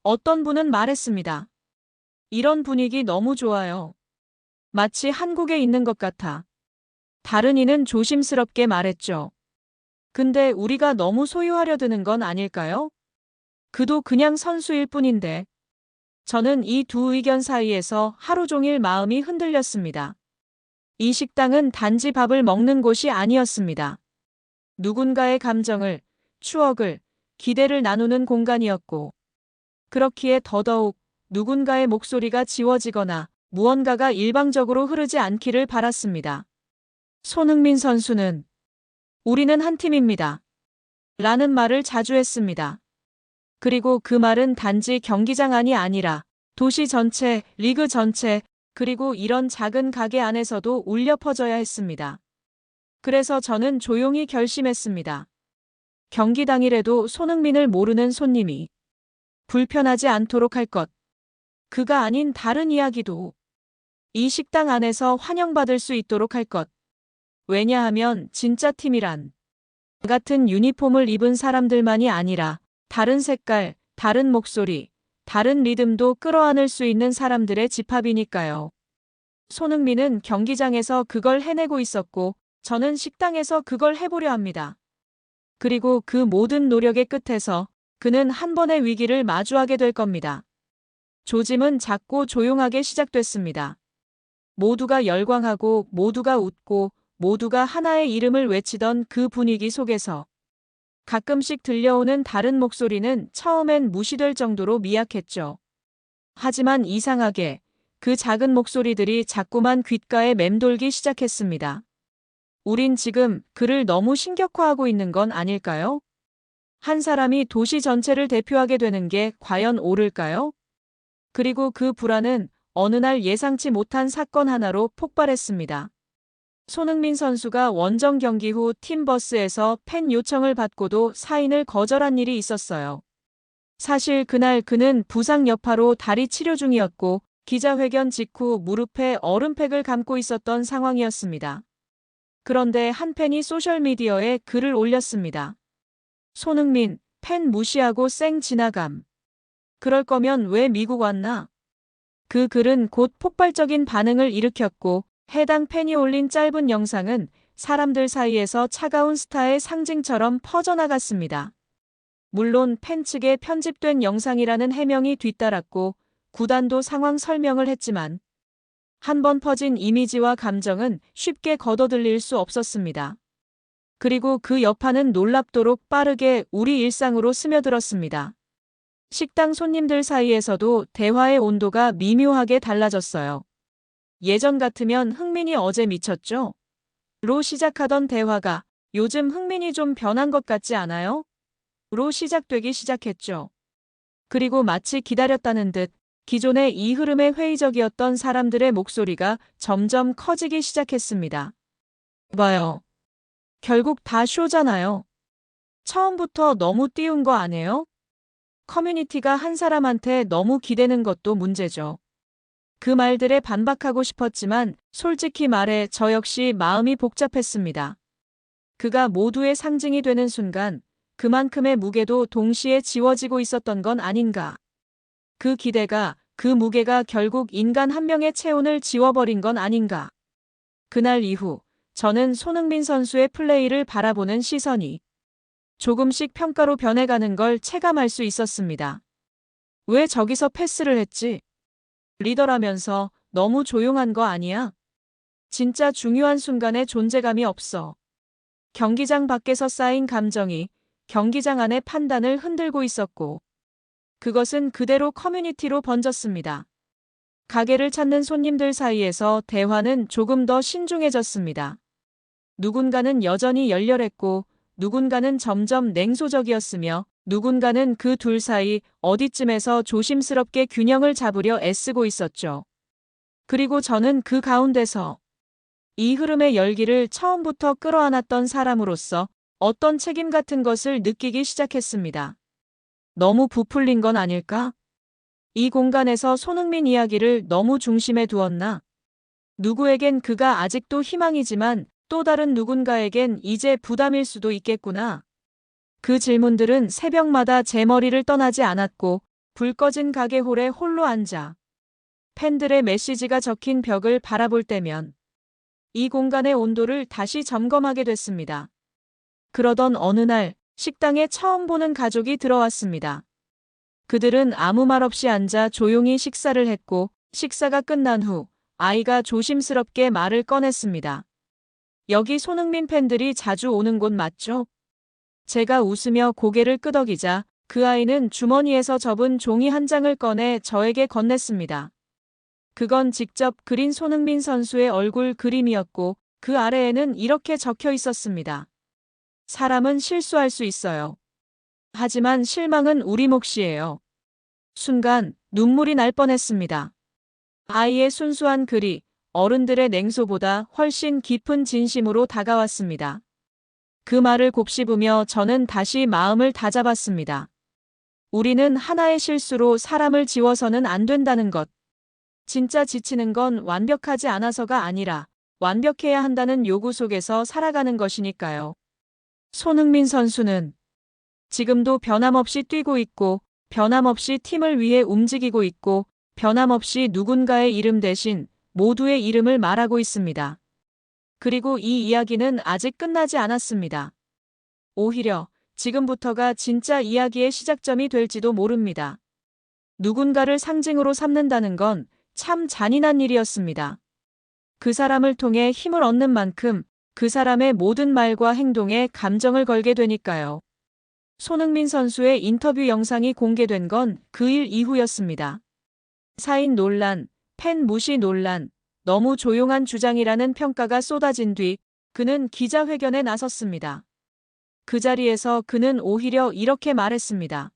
어떤 분은 말했습니다. 이런 분위기 너무 좋아요. 마치 한국에 있는 것 같아. 다른 이는 조심스럽게 말했죠. 근데 우리가 너무 소유하려 드는 건 아닐까요? 그도 그냥 선수일 뿐인데. 저는 이 두 의견 사이에서 하루 종일 마음이 흔들렸습니다. 이 식당은 단지 밥을 먹는 곳이 아니었습니다. 누군가의 감정을, 추억을, 기대를 나누는 공간이었고, 그렇기에 더더욱 누군가의 목소리가 지워지거나 무언가가 일방적으로 흐르지 않기를 바랐습니다. 손흥민 선수는 우리는 한 팀입니다. 라는 말을 자주 했습니다. 그리고 그 말은 단지 경기장 안이 아니라 도시 전체, 리그 전체, 그리고 이런 작은 가게 안에서도 울려 퍼져야 했습니다. 그래서 저는 조용히 결심했습니다. 경기 당일에도 손흥민을 모르는 손님이 불편하지 않도록 할 것. 그가 아닌 다른 이야기도 이 식당 안에서 환영받을 수 있도록 할 것. 왜냐하면 진짜 팀이란 같은 유니폼을 입은 사람들만이 아니라 다른 색깔, 다른 목소리, 다른 리듬도 끌어안을 수 있는 사람들의 집합이니까요. 손흥민은 경기장에서 그걸 해내고 있었고 저는 식당에서 그걸 해보려 합니다. 그리고 그 모든 노력의 끝에서 그는 한 번의 위기를 마주하게 될 겁니다. 조짐은 작고 조용하게 시작됐습니다. 모두가 열광하고 모두가 웃고 모두가 하나의 이름을 외치던 그 분위기 속에서 가끔씩 들려오는 다른 목소리는 처음엔 무시될 정도로 미약했죠. 하지만 이상하게 그 작은 목소리들이 자꾸만 귓가에 맴돌기 시작했습니다. 우린 지금 그를 너무 신격화하고 있는 건 아닐까요? 한 사람이 도시 전체를 대표하게 되는 게 과연 옳을까요? 그리고 그 불안은 어느 날 예상치 못한 사건 하나로 폭발했습니다. 손흥민 선수가 원정 경기 후 팀버스에서 팬 요청을 받고도 사인을 거절한 일이 있었어요. 사실 그날 그는 부상 여파로 다리 치료 중이었고 기자회견 직후 무릎에 얼음팩을 감고 있었던 상황이었습니다. 그런데 한 팬이 소셜미디어에 글을 올렸습니다. 손흥민, 팬 무시하고 쌩 지나감. 그럴 거면 왜 미국 왔나? 그 글은 곧 폭발적인 반응을 일으켰고 해당 팬이 올린 짧은 영상은 사람들 사이에서 차가운 스타의 상징처럼 퍼져나갔습니다. 물론 팬 측에 편집된 영상이라는 해명이 뒤따랐고 구단도 상황 설명을 했지만 한 번 퍼진 이미지와 감정은 쉽게 걷어들일 수 없었습니다. 그리고 그 여파는 놀랍도록 빠르게 우리 일상으로 스며들었습니다. 식당 손님들 사이에서도 대화의 온도가 미묘하게 달라졌어요. 예전 같으면 흥민이 어제 미쳤죠? 로 시작하던 대화가 요즘 흥민이 좀 변한 것 같지 않아요? 로 시작되기 시작했죠. 그리고 마치 기다렸다는 듯 기존의 이 흐름에 회의적이었던 사람들의 목소리가 점점 커지기 시작했습니다. 봐요. 결국 다 쇼잖아요. 처음부터 너무 띄운 거 아니에요? 커뮤니티가 한 사람한테 너무 기대는 것도 문제죠. 그 말들에 반박하고 싶었지만 솔직히 말해 저 역시 마음이 복잡했습니다. 그가 모두의 상징이 되는 순간 그만큼의 무게도 동시에 지워지고 있었던 건 아닌가. 그 기대가, 그 무게가 결국 인간 한 명의 체온을 지워버린 건 아닌가. 그날 이후 저는 손흥민 선수의 플레이를 바라보는 시선이 조금씩 평가로 변해가는 걸 체감할 수 있었습니다. 왜 저기서 패스를 했지? 리더라면서 너무 조용한 거 아니야? 진짜 중요한 순간에 존재감이 없어. 경기장 밖에서 쌓인 감정이 경기장 안의 판단을 흔들고 있었고, 그것은 그대로 커뮤니티로 번졌습니다. 가게를 찾는 손님들 사이에서 대화는 조금 더 신중해졌습니다. 누군가는 여전히 열렬했고, 누군가는 점점 냉소적이었으며, 누군가는 그 둘 사이 어디쯤에서 조심스럽게 균형을 잡으려 애쓰고 있었죠. 그리고 저는 그 가운데서 이 흐름의 열기를 처음부터 끌어안았던 사람으로서 어떤 책임 같은 것을 느끼기 시작했습니다. 너무 부풀린 건 아닐까? 이 공간에서 손흥민 이야기를 너무 중심에 두었나? 누구에겐 그가 아직도 희망이지만 또 다른 누군가에겐 이제 부담일 수도 있겠구나. 그 질문들은 새벽마다 제 머리를 떠나지 않았고, 불 꺼진 가게홀에 홀로 앉아 팬들의 메시지가 적힌 벽을 바라볼 때면 이 공간의 온도를 다시 점검하게 됐습니다. 그러던 어느 날 식당에 처음 보는 가족이 들어왔습니다. 그들은 아무 말 없이 앉아 조용히 식사를 했고, 식사가 끝난 후 아이가 조심스럽게 말을 꺼냈습니다. 여기 손흥민 팬들이 자주 오는 곳 맞죠? 제가 웃으며 고개를 끄덕이자 그 아이는 주머니에서 접은 종이 한 장을 꺼내 저에게 건넸습니다. 그건 직접 그린 손흥민 선수의 얼굴 그림이었고, 그 아래에는 이렇게 적혀 있었습니다. 사람은 실수할 수 있어요. 하지만 실망은 우리 몫이에요. 순간 눈물이 날 뻔했습니다. 아이의 순수한 글이 어른들의 냉소보다 훨씬 깊은 진심으로 다가왔습니다. 그 말을 곱씹으며 저는 다시 마음을 다잡았습니다. 우리는 하나의 실수로 사람을 지워서는 안 된다는 것. 진짜 지치는 건 완벽하지 않아서가 아니라 완벽해야 한다는 요구 속에서 살아가는 것이니까요. 손흥민 선수는 지금도 변함없이 뛰고 있고, 변함없이 팀을 위해 움직이고 있고, 변함없이 누군가의 이름 대신 모두의 이름을 말하고 있습니다. 그리고 이 이야기는 아직 끝나지 않았습니다. 오히려 지금부터가 진짜 이야기의 시작점이 될지도 모릅니다. 누군가를 상징으로 삼는다는 건 참 잔인한 일이었습니다. 그 사람을 통해 힘을 얻는 만큼 그 사람의 모든 말과 행동에 감정을 걸게 되니까요. 손흥민 선수의 인터뷰 영상이 공개된 건 그 일 이후였습니다. 사인 논란, 팬 무시 논란, 너무 조용한 주장이라는 평가가 쏟아진 뒤 그는 기자회견에 나섰습니다. 그 자리에서 그는 오히려 이렇게 말했습니다.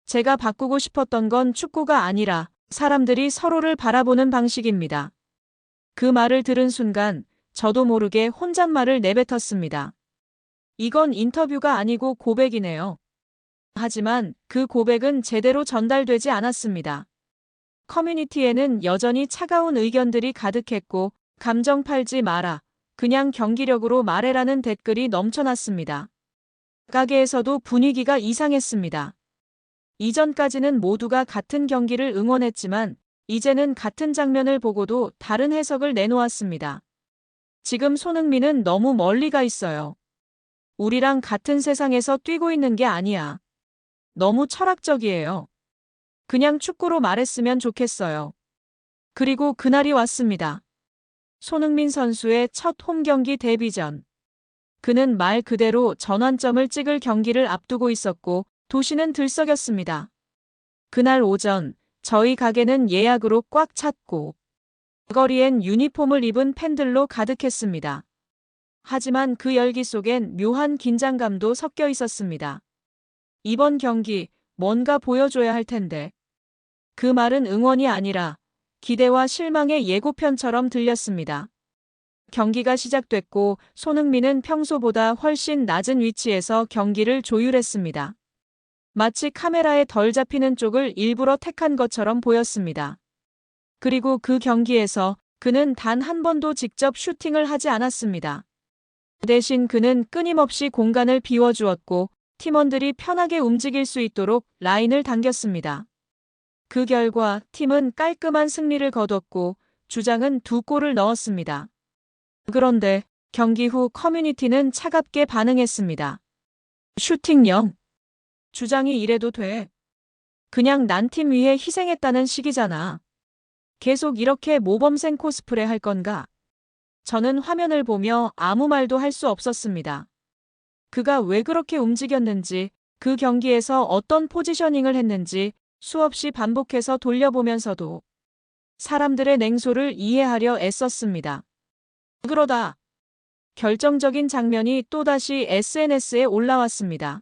제가 바꾸고 싶었던 건 축구가 아니라 사람들이 서로를 바라보는 방식입니다. 그 말을 들은 순간 저도 모르게 혼잣말을 내뱉었습니다. 이건 인터뷰가 아니고 고백이네요. 하지만 그 고백은 제대로 전달되지 않았습니다. 커뮤니티에는 여전히 차가운 의견들이 가득했고, 감정 팔지 마라, 그냥 경기력으로 말해라는 댓글이 넘쳐났습니다. 가게에서도 분위기가 이상했습니다. 이전까지는 모두가 같은 경기를 응원했지만 이제는 같은 장면을 보고도 다른 해석을 내놓았습니다. 지금 손흥민은 너무 멀리 가 있어요. 우리랑 같은 세상에서 뛰고 있는 게 아니야. 너무 철학적이에요. 그냥 축구로 말했으면 좋겠어요. 그리고 그날이 왔습니다. 손흥민 선수의 첫 홈경기 데뷔 전. 그는 말 그대로 전환점을 찍을 경기를 앞두고 있었고 도시는 들썩였습니다. 그날 오전 저희 가게는 예약으로 꽉 찼고 거리엔 유니폼을 입은 팬들로 가득했습니다. 하지만 그 열기 속엔 묘한 긴장감도 섞여 있었습니다. 이번 경기 뭔가 보여줘야 할 텐데. 그 말은 응원이 아니라 기대와 실망의 예고편처럼 들렸습니다. 경기가 시작됐고 손흥민은 평소보다 훨씬 낮은 위치에서 경기를 조율했습니다. 마치 카메라에 덜 잡히는 쪽을 일부러 택한 것처럼 보였습니다. 그리고 그 경기에서 그는 단 한 번도 직접 슈팅을 하지 않았습니다. 대신 그는 끊임없이 공간을 비워주었고 팀원들이 편하게 움직일 수 있도록 라인을 당겼습니다. 그 결과 팀은 깔끔한 승리를 거뒀고 주장은 2골을 넣었습니다. 그런데 경기 후 커뮤니티는 차갑게 반응했습니다. 슈팅 0. 주장이 이래도 돼? 그냥 난 팀 위해 희생했다는 식이잖아. 계속 이렇게 모범생 코스프레 할 건가? 저는 화면을 보며 아무 말도 할 수 없었습니다. 그가 왜 그렇게 움직였는지, 그 경기에서 어떤 포지셔닝을 했는지 수없이 반복해서 돌려보면서도 사람들의 냉소를 이해하려 애썼습니다. 그러다 결정적인 장면이 또다시 SNS에 올라왔습니다.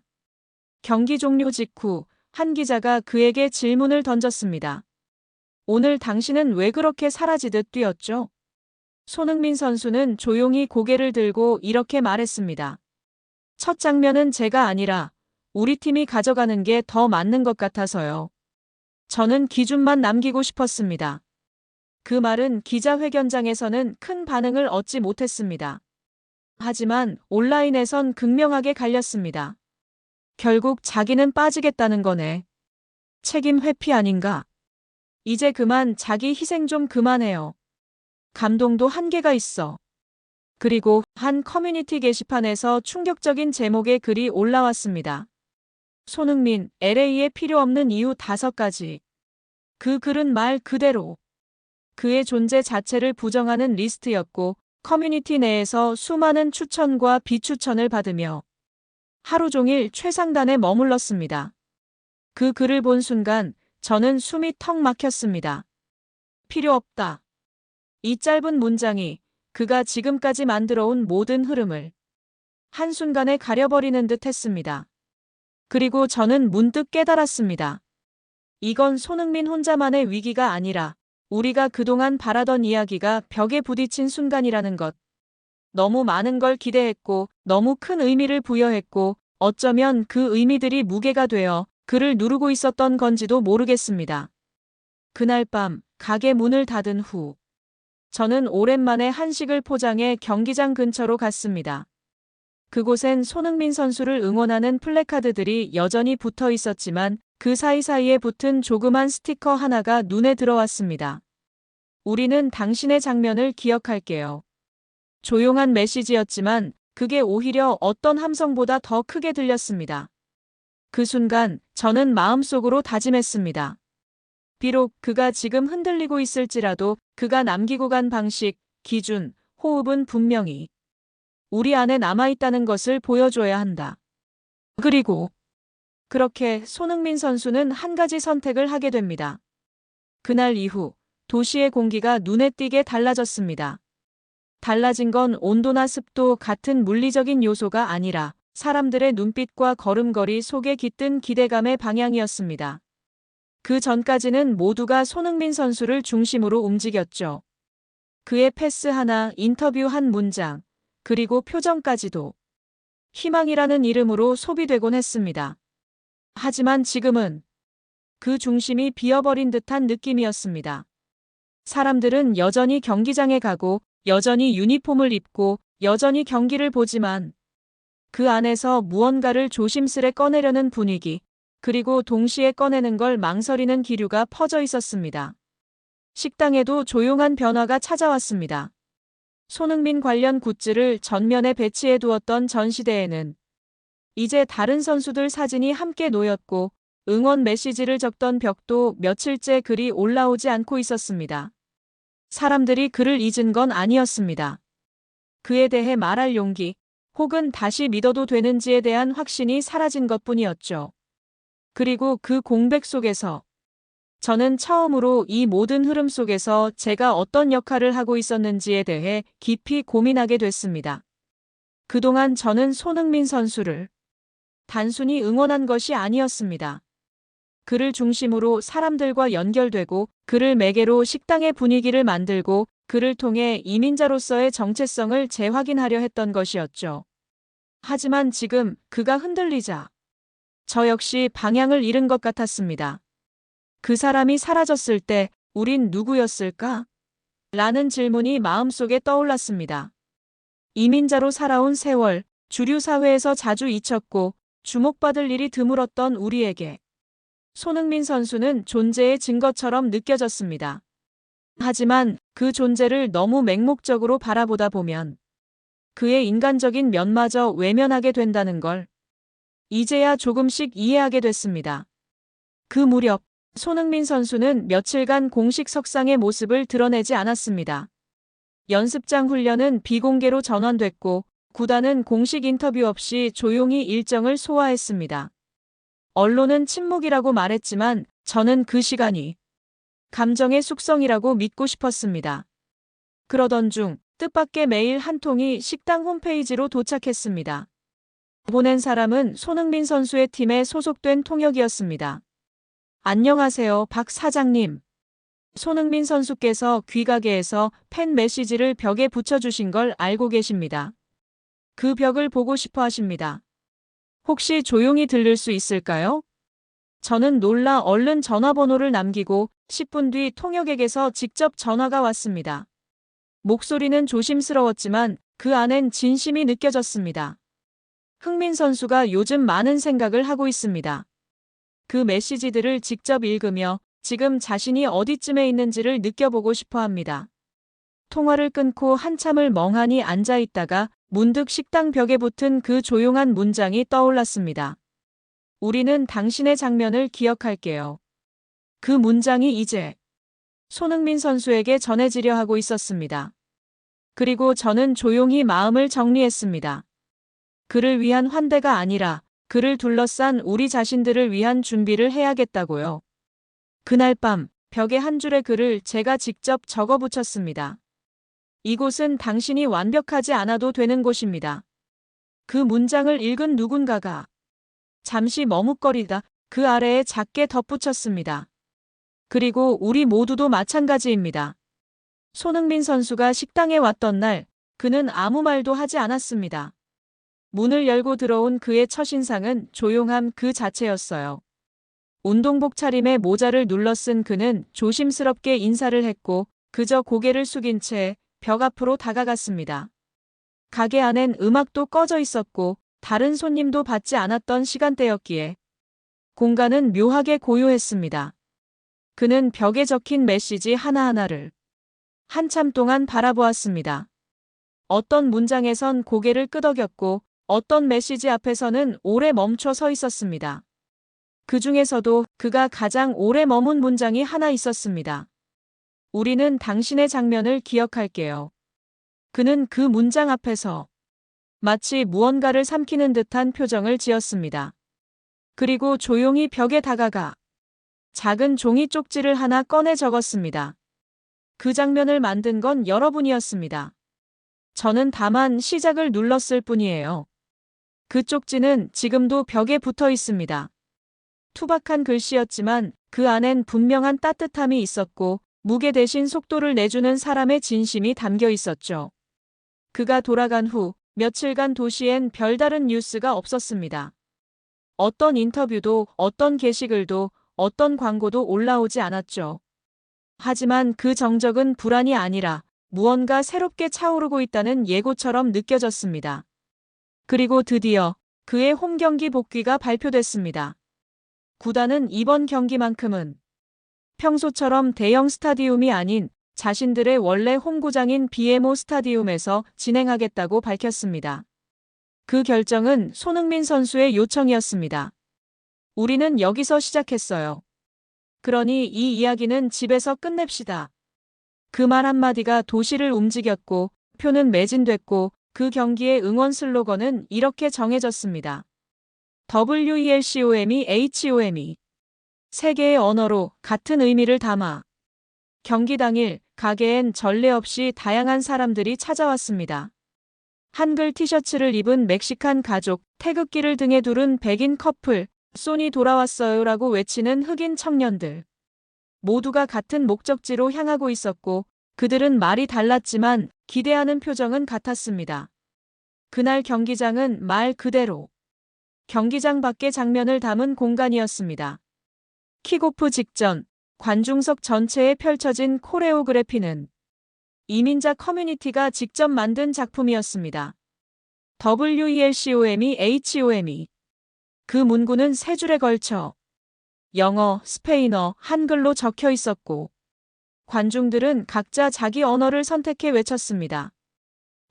경기 종료 직후 한 기자가 그에게 질문을 던졌습니다. 오늘 당신은 왜 그렇게 사라지듯 뛰었죠? 손흥민 선수는 조용히 고개를 들고 이렇게 말했습니다. 첫 장면은 제가 아니라 우리 팀이 가져가는 게 더 맞는 것 같아서요. 저는 기준만 남기고 싶었습니다. 그 말은 기자회견장에서는 큰 반응을 얻지 못했습니다. 하지만 온라인에선 극명하게 갈렸습니다. 결국 자기는 빠지겠다는 거네. 책임 회피 아닌가? 이제 그만 자기 희생 좀 그만해요. 감동도 한계가 있어. 그리고 한 커뮤니티 게시판에서 충격적인 제목의 글이 올라왔습니다. 손흥민, LA에 필요 없는 이유 5가지. 그 글은 말 그대로 그의 존재 자체를 부정하는 리스트였고 커뮤니티 내에서 수많은 추천과 비추천을 받으며 하루 종일 최상단에 머물렀습니다. 그 글을 본 순간 저는 숨이 턱 막혔습니다. 필요 없다. 이 짧은 문장이 그가 지금까지 만들어온 모든 흐름을 한순간에 가려버리는 듯 했습니다. 그리고 저는 문득 깨달았습니다. 이건 손흥민 혼자만의 위기가 아니라 우리가 그동안 바라던 이야기가 벽에 부딪힌 순간이라는 것. 너무 많은 걸 기대했고 너무 큰 의미를 부여했고 어쩌면 그 의미들이 무게가 되어 그를 누르고 있었던 건지도 모르겠습니다. 그날 밤 가게 문을 닫은 후 저는 오랜만에 한식을 포장해 경기장 근처로 갔습니다. 그곳엔 손흥민 선수를 응원하는 플래카드들이 여전히 붙어 있었지만 그 사이사이에 붙은 조그만 스티커 하나가 눈에 들어왔습니다. 우리는 당신의 장면을 기억할게요. 조용한 메시지였지만 그게 오히려 어떤 함성보다 더 크게 들렸습니다. 그 순간 저는 마음속으로 다짐했습니다. 비록 그가 지금 흔들리고 있을지라도 그가 남기고 간 방식, 기준, 호흡은 분명히 우리 안에 남아있다는 것을 보여줘야 한다. 그리고 그렇게 손흥민 선수는 한 가지 선택을 하게 됩니다. 그날 이후 도시의 공기가 눈에 띄게 달라졌습니다. 달라진 건 온도나 습도 같은 물리적인 요소가 아니라 사람들의 눈빛과 걸음걸이 속에 깃든 기대감의 방향이었습니다. 그 전까지는 모두가 손흥민 선수를 중심으로 움직였죠. 그의 패스 하나, 인터뷰 한 문장, 그리고 표정까지도 희망이라는 이름으로 소비되곤 했습니다. 하지만 지금은 그 중심이 비어버린 듯한 느낌이었습니다. 사람들은 여전히 경기장에 가고 여전히 유니폼을 입고 여전히 경기를 보지만 그 안에서 무언가를 조심스레 꺼내려는 분위기, 그리고 동시에 꺼내는 걸 망설이는 기류가 퍼져 있었습니다. 식당에도 조용한 변화가 찾아왔습니다. 손흥민 관련 굿즈를 전면에 배치해 두었던 전시대에는 이제 다른 선수들 사진이 함께 놓였고 응원 메시지를 적던 벽도 며칠째 글이 올라오지 않고 있었습니다. 사람들이 그를 잊은 건 아니었습니다. 그에 대해 말할 용기, 혹은 다시 믿어도 되는지에 대한 확신이 사라진 것뿐이었죠. 그리고 그 공백 속에서 저는 처음으로 이 모든 흐름 속에서 제가 어떤 역할을 하고 있었는지에 대해 깊이 고민하게 됐습니다. 그동안 저는 손흥민 선수를 단순히 응원한 것이 아니었습니다. 그를 중심으로 사람들과 연결되고 그를 매개로 식당의 분위기를 만들고 그를 통해 이민자로서의 정체성을 재확인하려 했던 것이었죠. 하지만 지금 그가 흔들리자 저 역시 방향을 잃은 것 같았습니다. 그 사람이 사라졌을 때 우린 누구였을까? 라는 질문이 마음속에 떠올랐습니다. 이민자로 살아온 세월, 주류 사회에서 자주 잊혔고 주목받을 일이 드물었던 우리에게 손흥민 선수는 존재의 증거처럼 느껴졌습니다. 하지만 그 존재를 너무 맹목적으로 바라보다 보면 그의 인간적인 면마저 외면하게 된다는 걸 이제야 조금씩 이해하게 됐습니다. 그 무렵 손흥민 선수는 며칠간 공식 석상의 모습을 드러내지 않았습니다. 연습장 훈련은 비공개로 전환됐고 구단은 공식 인터뷰 없이 조용히 일정을 소화했습니다. 언론은 침묵이라고 말했지만 저는 그 시간이 감정의 숙성이라고 믿고 싶었습니다. 그러던 중 뜻밖의 메일 한 통이 식당 홈페이지로 도착했습니다. 보낸 사람은 손흥민 선수의 팀에 소속된 통역이었습니다. 안녕하세요, 박 사장님. 손흥민 선수께서 귀가게에서 팬 메시지를 벽에 붙여주신 걸 알고 계십니다. 그 벽을 보고 싶어 하십니다. 혹시 조용히 들릴 수 있을까요? 저는 놀라 얼른 전화번호를 남기고 10분 뒤 통역에게서 직접 전화가 왔습니다. 목소리는 조심스러웠지만 그 안엔 진심이 느껴졌습니다. 흥민 선수가 요즘 많은 생각을 하고 있습니다. 그 메시지들을 직접 읽으며 지금 자신이 어디쯤에 있는지를 느껴보고 싶어 합니다. 통화를 끊고 한참을 멍하니 앉아 있다가 문득 식당 벽에 붙은 그 조용한 문장이 떠올랐습니다. 우리는 당신의 장면을 기억할게요. 그 문장이 이제 손흥민 선수에게 전해지려 하고 있었습니다. 그리고 저는 조용히 마음을 정리했습니다. 그를 위한 환대가 아니라 그를 둘러싼 우리 자신들을 위한 준비를 해야겠다고요. 그날 밤 벽에 한 줄의 글을 제가 직접 적어 붙였습니다. 이곳은 당신이 완벽하지 않아도 되는 곳입니다. 그 문장을 읽은 누군가가 잠시 머뭇거리다 그 아래에 작게 덧붙였습니다. 그리고 우리 모두도 마찬가지입니다. 손흥민 선수가 식당에 왔던 날 그는 아무 말도 하지 않았습니다. 문을 열고 들어온 그의 첫인상은 조용함 그 자체였어요. 운동복 차림에 모자를 눌러 쓴 그는 조심스럽게 인사를 했고 그저 고개를 숙인 채 벽 앞으로 다가갔습니다. 가게 안엔 음악도 꺼져 있었고 다른 손님도 받지 않았던 시간대였기에 공간은 묘하게 고요했습니다. 그는 벽에 적힌 메시지 하나하나를 한참 동안 바라보았습니다. 어떤 문장에선 고개를 끄덕였고 어떤 메시지 앞에서는 오래 멈춰 서 있었습니다. 그 중에서도 그가 가장 오래 머문 문장이 하나 있었습니다. 우리는 당신의 장면을 기억할게요. 그는 그 문장 앞에서 마치 무언가를 삼키는 듯한 표정을 지었습니다. 그리고 조용히 벽에 다가가 작은 종이 쪽지를 하나 꺼내 적었습니다. 그 장면을 만든 건 여러분이었습니다. 저는 다만 시작을 눌렀을 뿐이에요. 그 쪽지는 지금도 벽에 붙어 있습니다. 투박한 글씨였지만 그 안엔 분명한 따뜻함이 있었고 무게 대신 속도를 내주는 사람의 진심이 담겨 있었죠. 그가 돌아간 후 며칠간 도시엔 별다른 뉴스가 없었습니다. 어떤 인터뷰도 어떤 게시글도 어떤 광고도 올라오지 않았죠. 하지만 그 정적은 불안이 아니라 무언가 새롭게 차오르고 있다는 예고처럼 느껴졌습니다. 그리고 드디어 그의 홈 경기 복귀가 발표됐습니다. 구단은 이번 경기만큼은 평소처럼 대형 스타디움이 아닌 자신들의 원래 홈구장인 BMO 스타디움에서 진행하겠다고 밝혔습니다. 그 결정은 손흥민 선수의 요청이었습니다. 우리는 여기서 시작했어요. 그러니 이 이야기는 집에서 끝냅시다. 그 말 한마디가 도시를 움직였고 표는 매진됐고 그 경기의 응원 슬로건은 이렇게 정해졌습니다. WELCOME 세 개의 언어로 같은 의미를 담아 경기 당일 가게엔 전례 없이 다양한 사람들이 찾아왔습니다. 한글 티셔츠를 입은 멕시칸 가족, 태극기를 등에 두른 백인 커플, 소니 돌아왔어요라고 외치는 흑인 청년들. 모두가 같은 목적지로 향하고 있었고 그들은 말이 달랐지만 기대하는 표정은 같았습니다. 그날 경기장은 말 그대로 경기장 밖의 장면을 담은 공간이었습니다. 킥오프 직전 관중석 전체에 펼쳐진 코레오그래피는 이민자 커뮤니티가 직접 만든 작품이었습니다. WELCOME 그 문구는 세 줄에 걸쳐 영어, 스페인어, 한글로 적혀 있었고 관중들은 각자 자기 언어를 선택해 외쳤습니다.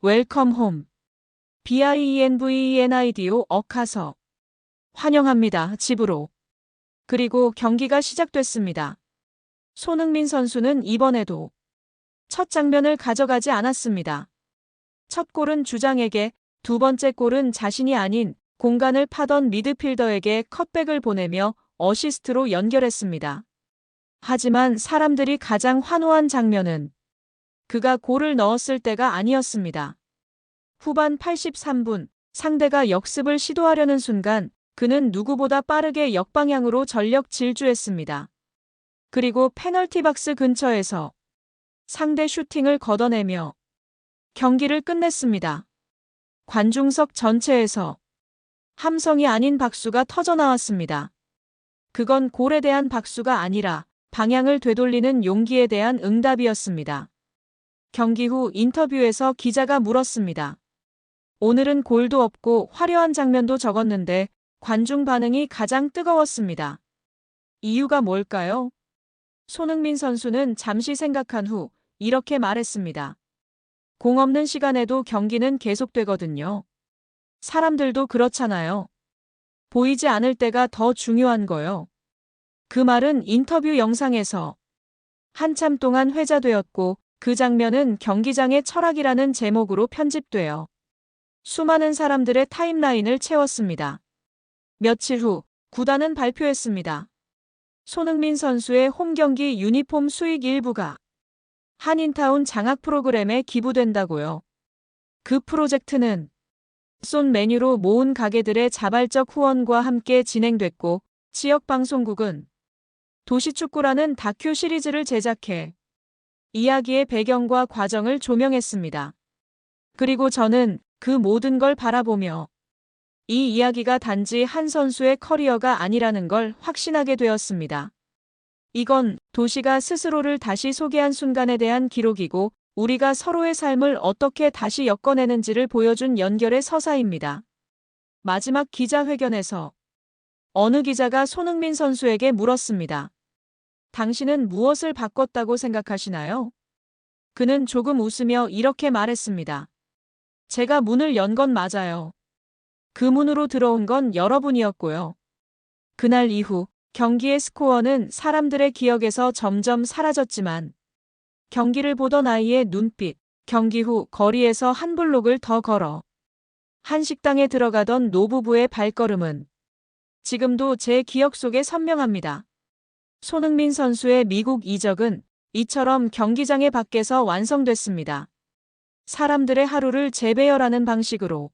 Welcome home. BIENVENIDO 어카서 환영합니다. 집으로. 그리고 경기가 시작됐습니다. 손흥민 선수는 이번에도 첫 장면을 가져가지 않았습니다. 첫 골은 주장에게, 두 번째 골은 자신이 아닌 공간을 파던 미드필더에게 컷백을 보내며 어시스트로 연결했습니다. 하지만 사람들이 가장 환호한 장면은 그가 골을 넣었을 때가 아니었습니다. 후반 83분, 상대가 역습을 시도하려는 순간 그는 누구보다 빠르게 역방향으로 전력 질주했습니다. 그리고 페널티 박스 근처에서 상대 슈팅을 걷어내며 경기를 끝냈습니다. 관중석 전체에서 함성이 아닌 박수가 터져나왔습니다. 그건 골에 대한 박수가 아니라 방향을 되돌리는 용기에 대한 응답이었습니다. 경기 후 인터뷰에서 기자가 물었습니다. 오늘은 골도 없고 화려한 장면도 적었는데 관중 반응이 가장 뜨거웠습니다. 이유가 뭘까요? 손흥민 선수는 잠시 생각한 후 이렇게 말했습니다. 공 없는 시간에도 경기는 계속되거든요. 사람들도 그렇잖아요. 보이지 않을 때가 더 중요한 거요. 그 말은 인터뷰 영상에서 한참 동안 회자되었고 그 장면은 경기장의 철학이라는 제목으로 편집되어 수많은 사람들의 타임라인을 채웠습니다. 며칠 후 구단은 발표했습니다. 손흥민 선수의 홈경기 유니폼 수익 일부가 한인타운 장학 프로그램에 기부된다고요. 그 프로젝트는 쏜 메뉴로 모은 가게들의 자발적 후원과 함께 진행됐고 지역방송국은 도시축구라는 다큐 시리즈를 제작해 이야기의 배경과 과정을 조명했습니다. 그리고 저는 그 모든 걸 바라보며 이 이야기가 단지 한 선수의 커리어가 아니라는 걸 확신하게 되었습니다. 이건 도시가 스스로를 다시 소개한 순간에 대한 기록이고 우리가 서로의 삶을 어떻게 다시 엮어내는지를 보여준 연결의 서사입니다. 마지막 기자회견에서 어느 기자가 손흥민 선수에게 물었습니다. 당신은 무엇을 바꿨다고 생각하시나요? 그는 조금 웃으며 이렇게 말했습니다. 제가 문을 연 건 맞아요. 그 문으로 들어온 건 여러분이었고요. 그날 이후 경기의 스코어는 사람들의 기억에서 점점 사라졌지만 경기를 보던 아이의 눈빛, 경기 후 거리에서 한 블록을 더 걸어 한 식당에 들어가던 노부부의 발걸음은 지금도 제 기억 속에 선명합니다. 손흥민 선수의 미국 이적은 이처럼 경기장의 밖에서 완성됐습니다. 사람들의 하루를 재배열하는 방식으로